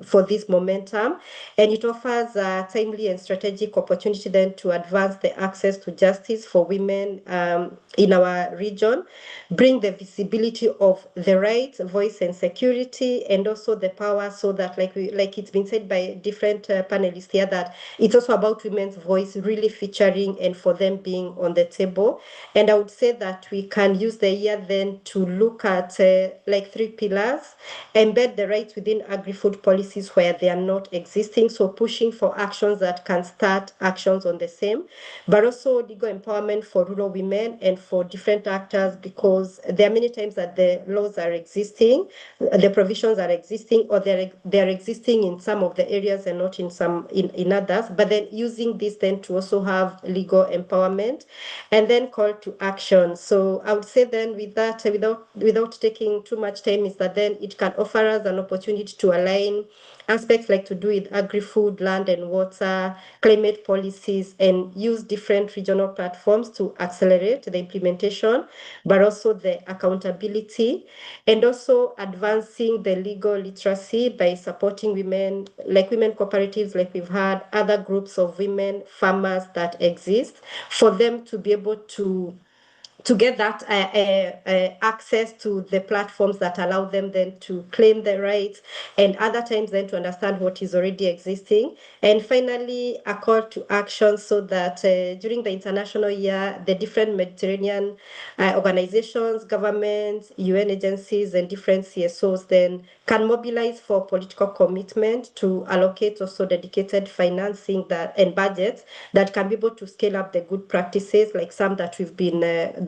for this momentum, and it offers a timely and strategic opportunity then to advance the access to justice for women in our region, bring the visibility of the rights, voice, and security, and also the power, so that like it's been said by different panelists here, that it's also about women's voice really featuring and for them being on the table. And I would say that we can use the year then to look at like 3 pillars: embed the rights within agri-food policies where they are not existing, so pushing for actions that can start actions on the same, but also legal empowerment for rural women and for different actors, because there are many times that the laws are existing, the provisions are existing, or they're existing in some of the areas and not in others, but then using this then to also have legal empowerment, and then call to action. So I would say then with that, without taking too much time, is that then it can offer us an opportunity to align aspects like to do with agri-food, land and water, climate policies, and use different regional platforms to accelerate the implementation, but also the accountability, and also advancing the legal literacy by supporting women, like women cooperatives, like we've had, other groups of women farmers that exist, for them to be able to get that access to the platforms that allow them then to claim the rights, and other times then to understand what is already existing. And finally, a call to action, so that during the International Year, the different Mediterranean organizations, governments, UN agencies, and different CSOs then can mobilize for political commitment to allocate also dedicated financing and budgets that can be able to scale up the good practices, like some that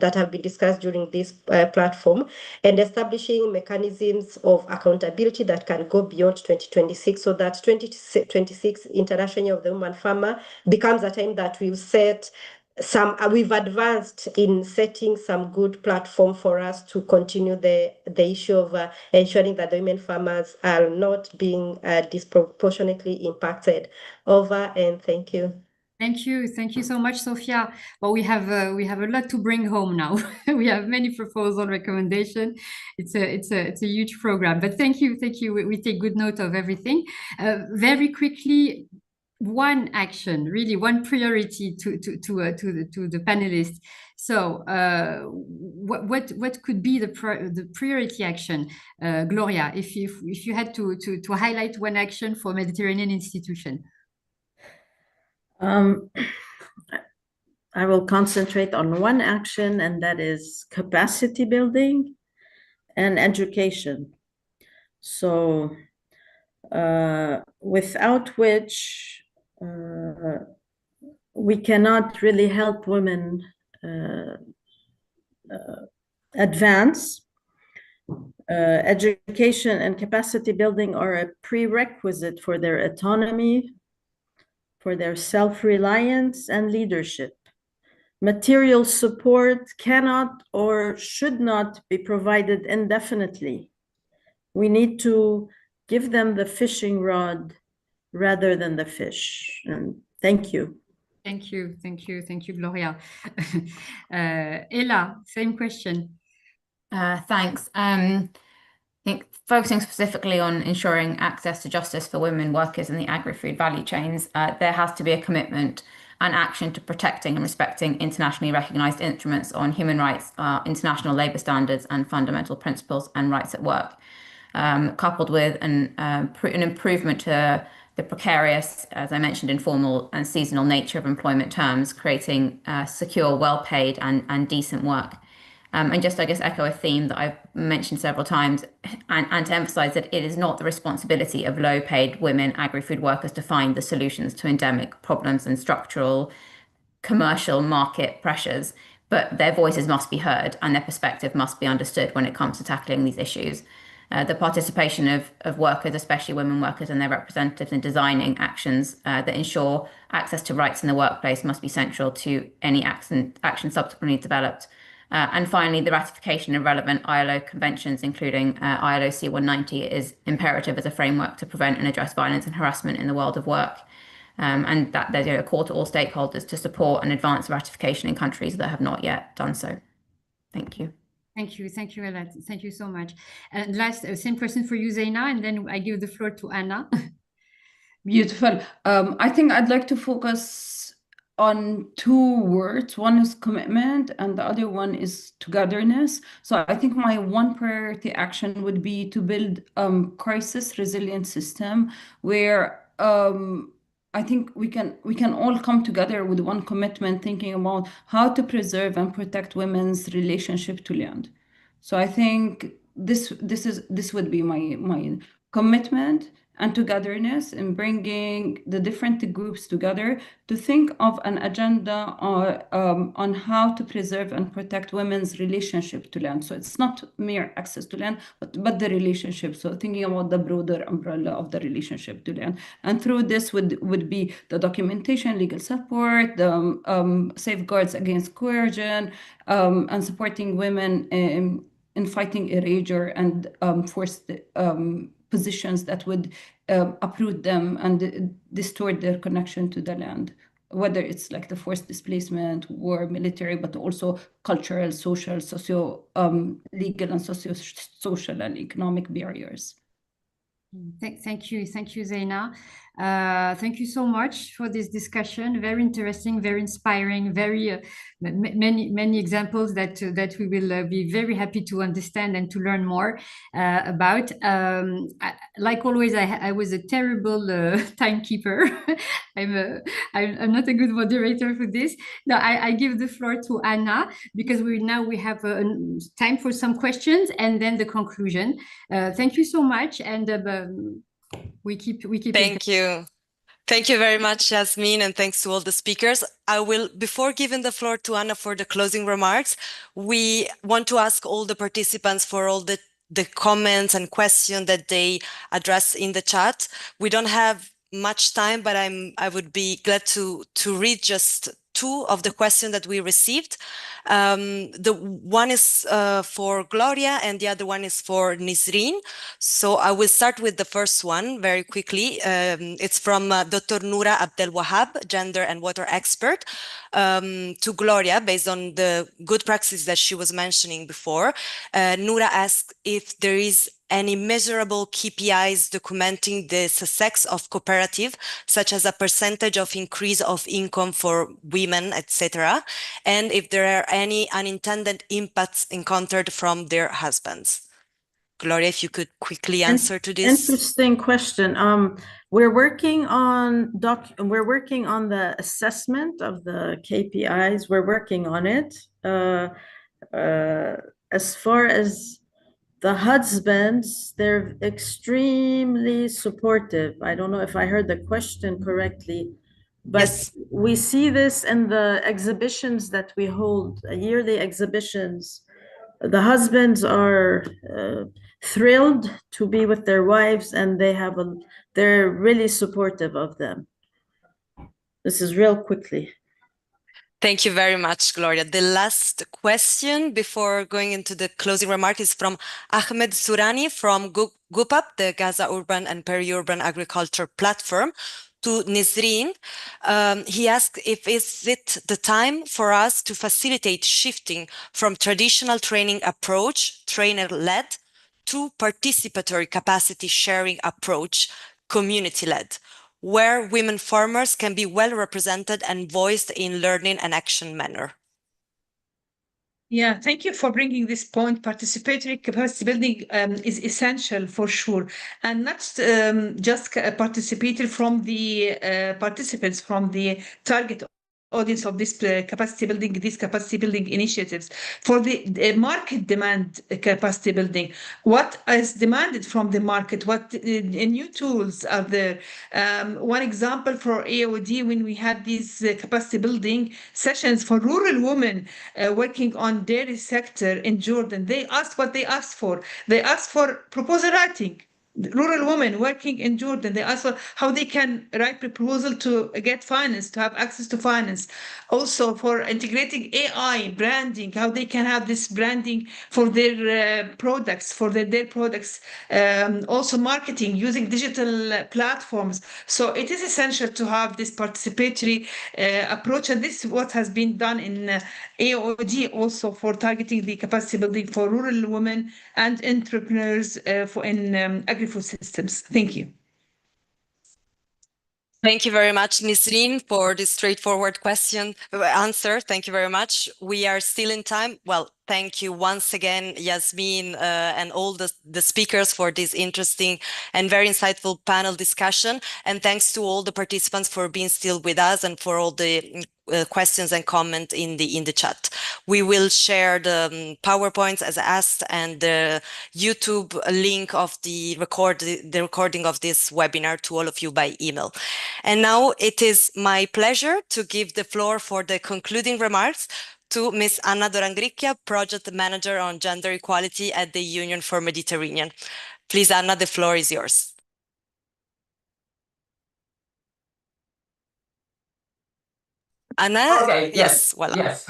that have been discussed during this platform, and establishing mechanisms of accountability that can go beyond 2026, so that 2026 International Year of the Woman Farmer becomes a time that we've advanced in setting some good platform for us to continue the issue of ensuring that the women farmers are not being disproportionately impacted. Over, and thank you. Thank you so much, Sophia. Well, we have a lot to bring home now. We have many proposal recommendations. It's a huge program. But thank you. We take good note of everything. Very quickly, one action, really one priority to the panelists. So, what could be the priority action, Gloria? If you had to highlight one action for Mediterranean institution. I will concentrate on one action, and that is capacity building and education. So without which we cannot really help women advance. Education and capacity building are a prerequisite for their autonomy, for their self-reliance and leadership. Material support cannot or should not be provided indefinitely. We need to give them the fishing rod rather than the fish. And thank you. Thank you, Gloria. Ella, same question. Thanks. I think focusing specifically on ensuring access to justice for women workers in the agri-food value chains, there has to be a commitment and action to protecting and respecting internationally recognized instruments on human rights, international labor standards, and fundamental principles and rights at work, coupled with an improvement to the precarious, as I mentioned, informal and seasonal nature of employment terms, creating secure, well-paid and decent work. And just, I guess, echo a theme that I've mentioned several times, and to emphasize that it is not the responsibility of low-paid women agri-food workers to find the solutions to endemic problems and structural commercial market pressures, but their voices must be heard and their perspective must be understood when it comes to tackling these issues. The participation of workers, especially women workers and their representatives, in designing actions that ensure access to rights in the workplace must be central to any action subsequently developed. And finally, the ratification of relevant ILO conventions, including ILO C190, is imperative as a framework to prevent and address violence and harassment in the world of work. And that there's a call to all stakeholders to support and advance ratification in countries that have not yet done so. Thank you. Thank you, Ella. Thank you so much. And last, same question for you, Zeina, and then I give the floor to Anna. Beautiful. I think I'd like to focus on two words. One is commitment and the other one is togetherness. So I think my one priority action would be to build crisis resilient system where I think we can all come together with one commitment, thinking about how to preserve and protect women's relationship to land. So I think this would be my commitment and togetherness in bringing the different groups together to think of an agenda on how to preserve and protect women's relationship to land. So it's not mere access to land, but the relationship. So thinking about the broader umbrella of the relationship to land. And through this would be the documentation, legal support, the safeguards against coercion, and supporting women in fighting erasure and forced positions that would uproot them and distort their connection to the land, whether it's like the forced displacement, war, military, but also cultural, social, legal and social and economic barriers. Thank you, Zeina. Thank you so much for this discussion. Very interesting, very inspiring, very many examples that we will be very happy to understand and to learn more about. Like always, I was a terrible timekeeper. I'm not a good moderator for this. No, I give the floor to Anna because we have time for some questions and then the conclusion. Thank you so much, and we keep. Thank you. Thank you very much, Yasmin, and thanks to all the speakers. I will, before giving the floor to Anna for the closing remarks, we want to ask all the participants for all the comments and questions that they address in the chat. We don't have much time, but I would be glad to read just two of the questions that we received. The one is for Gloria and the other one is for Nisreen. So I will start with the first one very quickly. It's from Dr. Noura Abdel Wahab, gender and water expert, to Gloria, based on the good practice that she was mentioning before. Noura asked if there is any measurable KPIs documenting the success of cooperative, such as a percentage of increase of income for women, etc., and if there are any unintended impacts encountered from their husbands. Gloria, if you could quickly answer to this. Interesting question. We're working on the assessment of the KPIs. We're working on it. As far as the husbands, they're extremely supportive. I don't know if I heard the question correctly, but yes, we see this in the exhibitions that we hold, yearly exhibitions. The husbands are thrilled to be with their wives, and they're really supportive of them. This is real quickly. Thank you very much, Gloria. The last question before going into the closing remark is from Ahmed Surani from GUPAP, the Gaza Urban and Peri-Urban Agriculture Platform, to Nisreen. He asked if is it the time for us to facilitate shifting from traditional training approach, trainer-led, to participatory capacity sharing approach, community-led, where women farmers can be well represented and voiced in learning and action manner. Yeah, thank you for bringing this point. Participatory capacity building is essential for sure, and not just participated from the participants, from the target audience of this capacity building initiatives, for the market demand capacity building. What is demanded from the market? What new tools are there? One example for AOD, when we had these capacity building sessions for rural women working on dairy sector in Jordan, they asked what they asked for. They asked for proposal writing. Rural women working in Jordan, they ask for how they can write proposal to get finance, to have access to finance. Also for integrating AI branding, how they can have this branding for their products, for their products. Also marketing using digital platforms. So it is essential to have this participatory approach, and this is what has been done in AOD also for targeting the capacity building for rural women and entrepreneurs in agri-food systems. Thank you. Thank you very much, Nisreen, for this straightforward answer. Thank you very much. We are still in time. Well, thank you once again, Yasmin, and all the speakers for this interesting and very insightful panel discussion. And thanks to all the participants for being still with us and for all the questions and comment in the chat. We will share the PowerPoints as asked and the YouTube link of the recording of this webinar to all of you by email. And now it is my pleasure to give the floor for the concluding remarks to Ms. Anna Dorangricchia, Project Manager on Gender Equality at the Union for Mediterranean. Please, Anna, the floor is yours. Anna? Okay, yes. Voilà. Yes.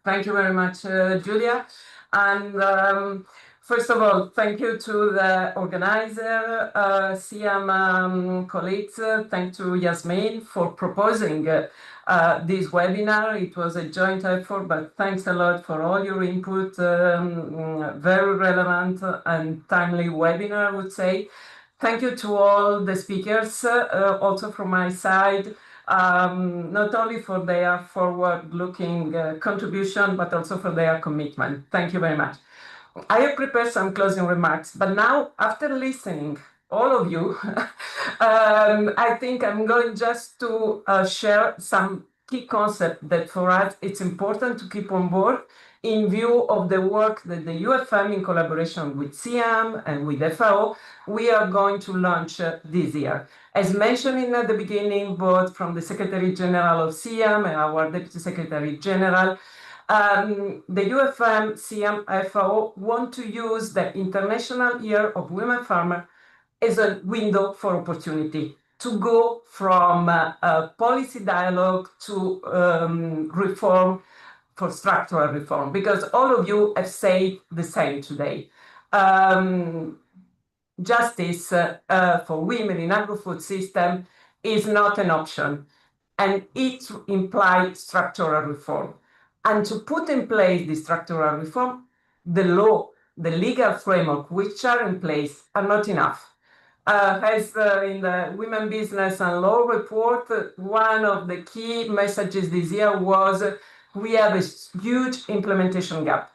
Thank you very much, Julia. And first of all, thank you to the organizer, CM colleagues. Thank to Yasmin for proposing this webinar. It was a joint effort, but thanks a lot for all your input. Very relevant and timely webinar, I would say. Thank you to all the speakers, also from my side. Not only for their forward-looking contribution, but also for their commitment. Thank you very much. I have prepared some closing remarks, but now, after listening, all of you, I think I'm going just to share some key concepts that for us it's important to keep on board in view of the work that the UFM in collaboration with CM and with FAO, we are going to launch this year. As mentioned at the beginning, both from the Secretary General of CM and our Deputy Secretary General, the UFM, CM, FAO want to use the International Year of Women Farmers as a window for opportunity to go from policy dialogue to reform, for structural reform, because all of you have said the same today. Justice for women in agri-food system is not an option, and it implies structural reform. And to put in place the structural reform, the law, the legal framework which are in place are not enough. As in the Women Business and Law report, one of the key messages this year was we have a huge implementation gap.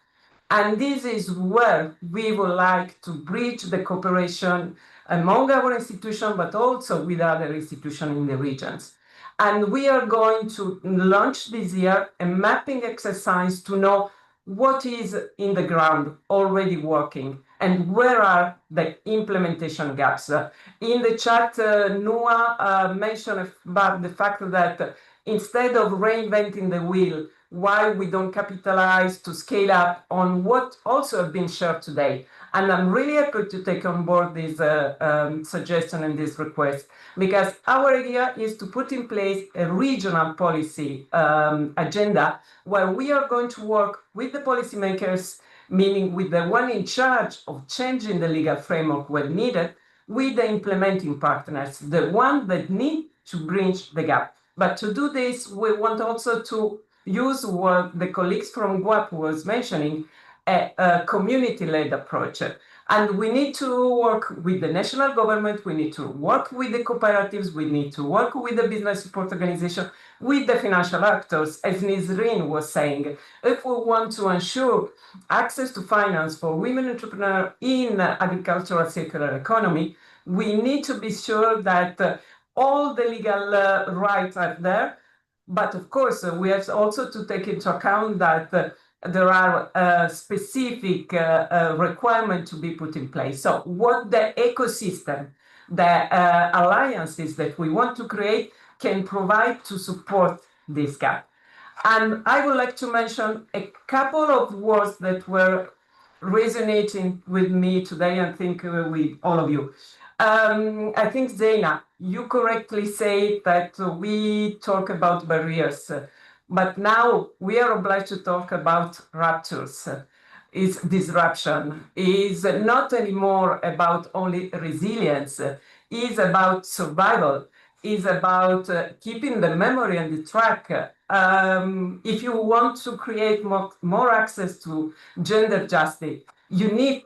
And this is where we would like to bridge the cooperation among our institutions, but also with other institutions in the regions. And we are going to launch this year a mapping exercise to know what is in the ground already working and where are the implementation gaps. In the chat, Noah mentioned about the fact that instead of reinventing the wheel, why we don't capitalize to scale up on what also have been shared today. And I'm really happy to take on board this suggestion and this request, because our idea is to put in place a regional policy agenda where we are going to work with the policymakers, meaning with the one in charge of changing the legal framework where needed, with the implementing partners, the one that need to bridge the gap. But to do this, we want also to use what the colleagues from GUAP was mentioning, a community-led approach. And we need to work with the national government, we need to work with the cooperatives, we need to work with the business support organization, with the financial actors, as Nisreen was saying. If we want to ensure access to finance for women entrepreneurs in agricultural circular economy, we need to be sure that all the legal rights are there, But of course, we have also to take into account that there are specific requirements to be put in place. So what the ecosystem, the alliances that we want to create can provide to support this gap. And I would like to mention a couple of words that were resonating with me today, and think with all of you. I think, Zeina, you correctly say that we talk about barriers, but now we are obliged to talk about ruptures. Is disruption is not anymore about only resilience, is about survival, is about keeping the memory and the track. If you want to create more access to gender justice, you need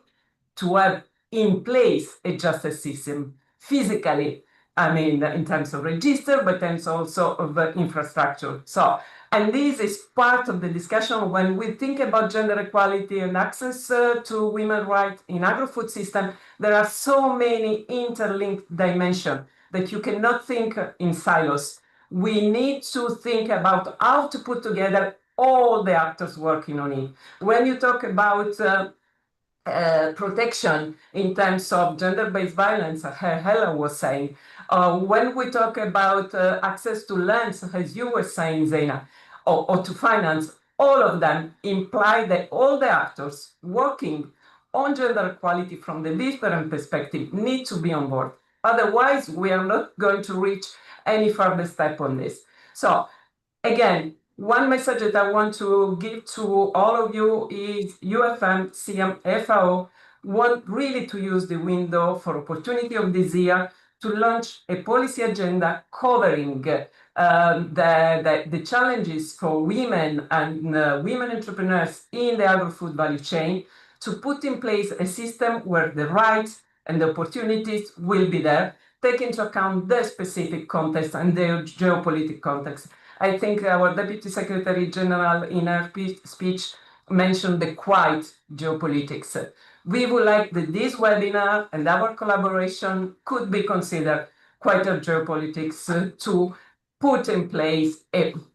to have in place a justice system physically. I mean, in terms of register, but in terms also of infrastructure. So, and this is part of the discussion when we think about gender equality and access to women's rights in agri-food system. There are so many interlinked dimensions that you cannot think in silos. We need to think about how to put together all the actors working on it. When you talk about protection in terms of gender-based violence, Helen was saying. When we talk about access to lands, as you were saying, Zeina, or to finance, all of them imply that all the actors working on gender equality from the different perspective need to be on board. Otherwise, we are not going to reach any further step on this. So, again, one message that I want to give to all of you is UFM, CM, FAO want really to use the window for opportunity of this year to launch a policy agenda covering the challenges for women and women entrepreneurs in the agri-food value chain, to put in place a system where the rights and the opportunities will be there, take into account the specific context and the geopolitical context. I think our Deputy Secretary General in her speech mentioned the quiet geopolitics. We would like that this webinar and our collaboration could be considered quieter geopolitics to put in place,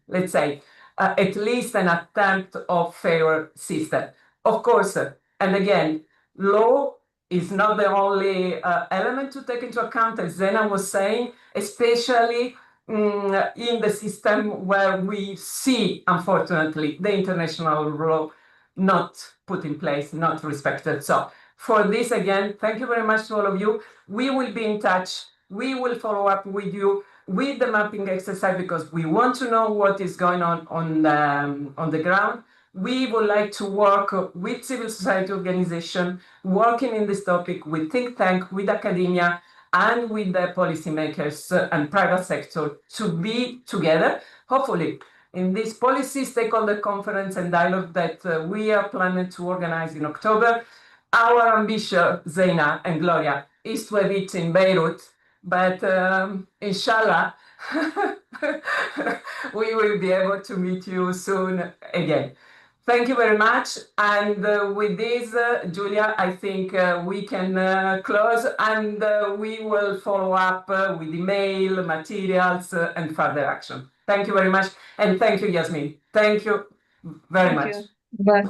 let's say, at least an attempt of fair system. Of course, and again, law is not the only element to take into account, as Zeina was saying, especially in the system where we see, unfortunately, the international law not put in place, not respected. So for this, again, thank you very much to all of you. We will be in touch. We will follow up with you with the mapping exercise because we want to know what is going on the ground. We would like to work with civil society organization, working in this topic with think tank, with academia, and with the policymakers and private sector to be together, hopefully, in this policy stakeholder conference and dialogue that we are planning to organize in October. Our ambition, Zeina and Gloria, is to have it in Beirut, but inshallah, we will be able to meet you soon again. Thank you very much. And with this, Julia, I think we can close and we will follow up with email, materials, and further action. Thank you very much. And thank you, Yasmin. Thank you very much. Bye.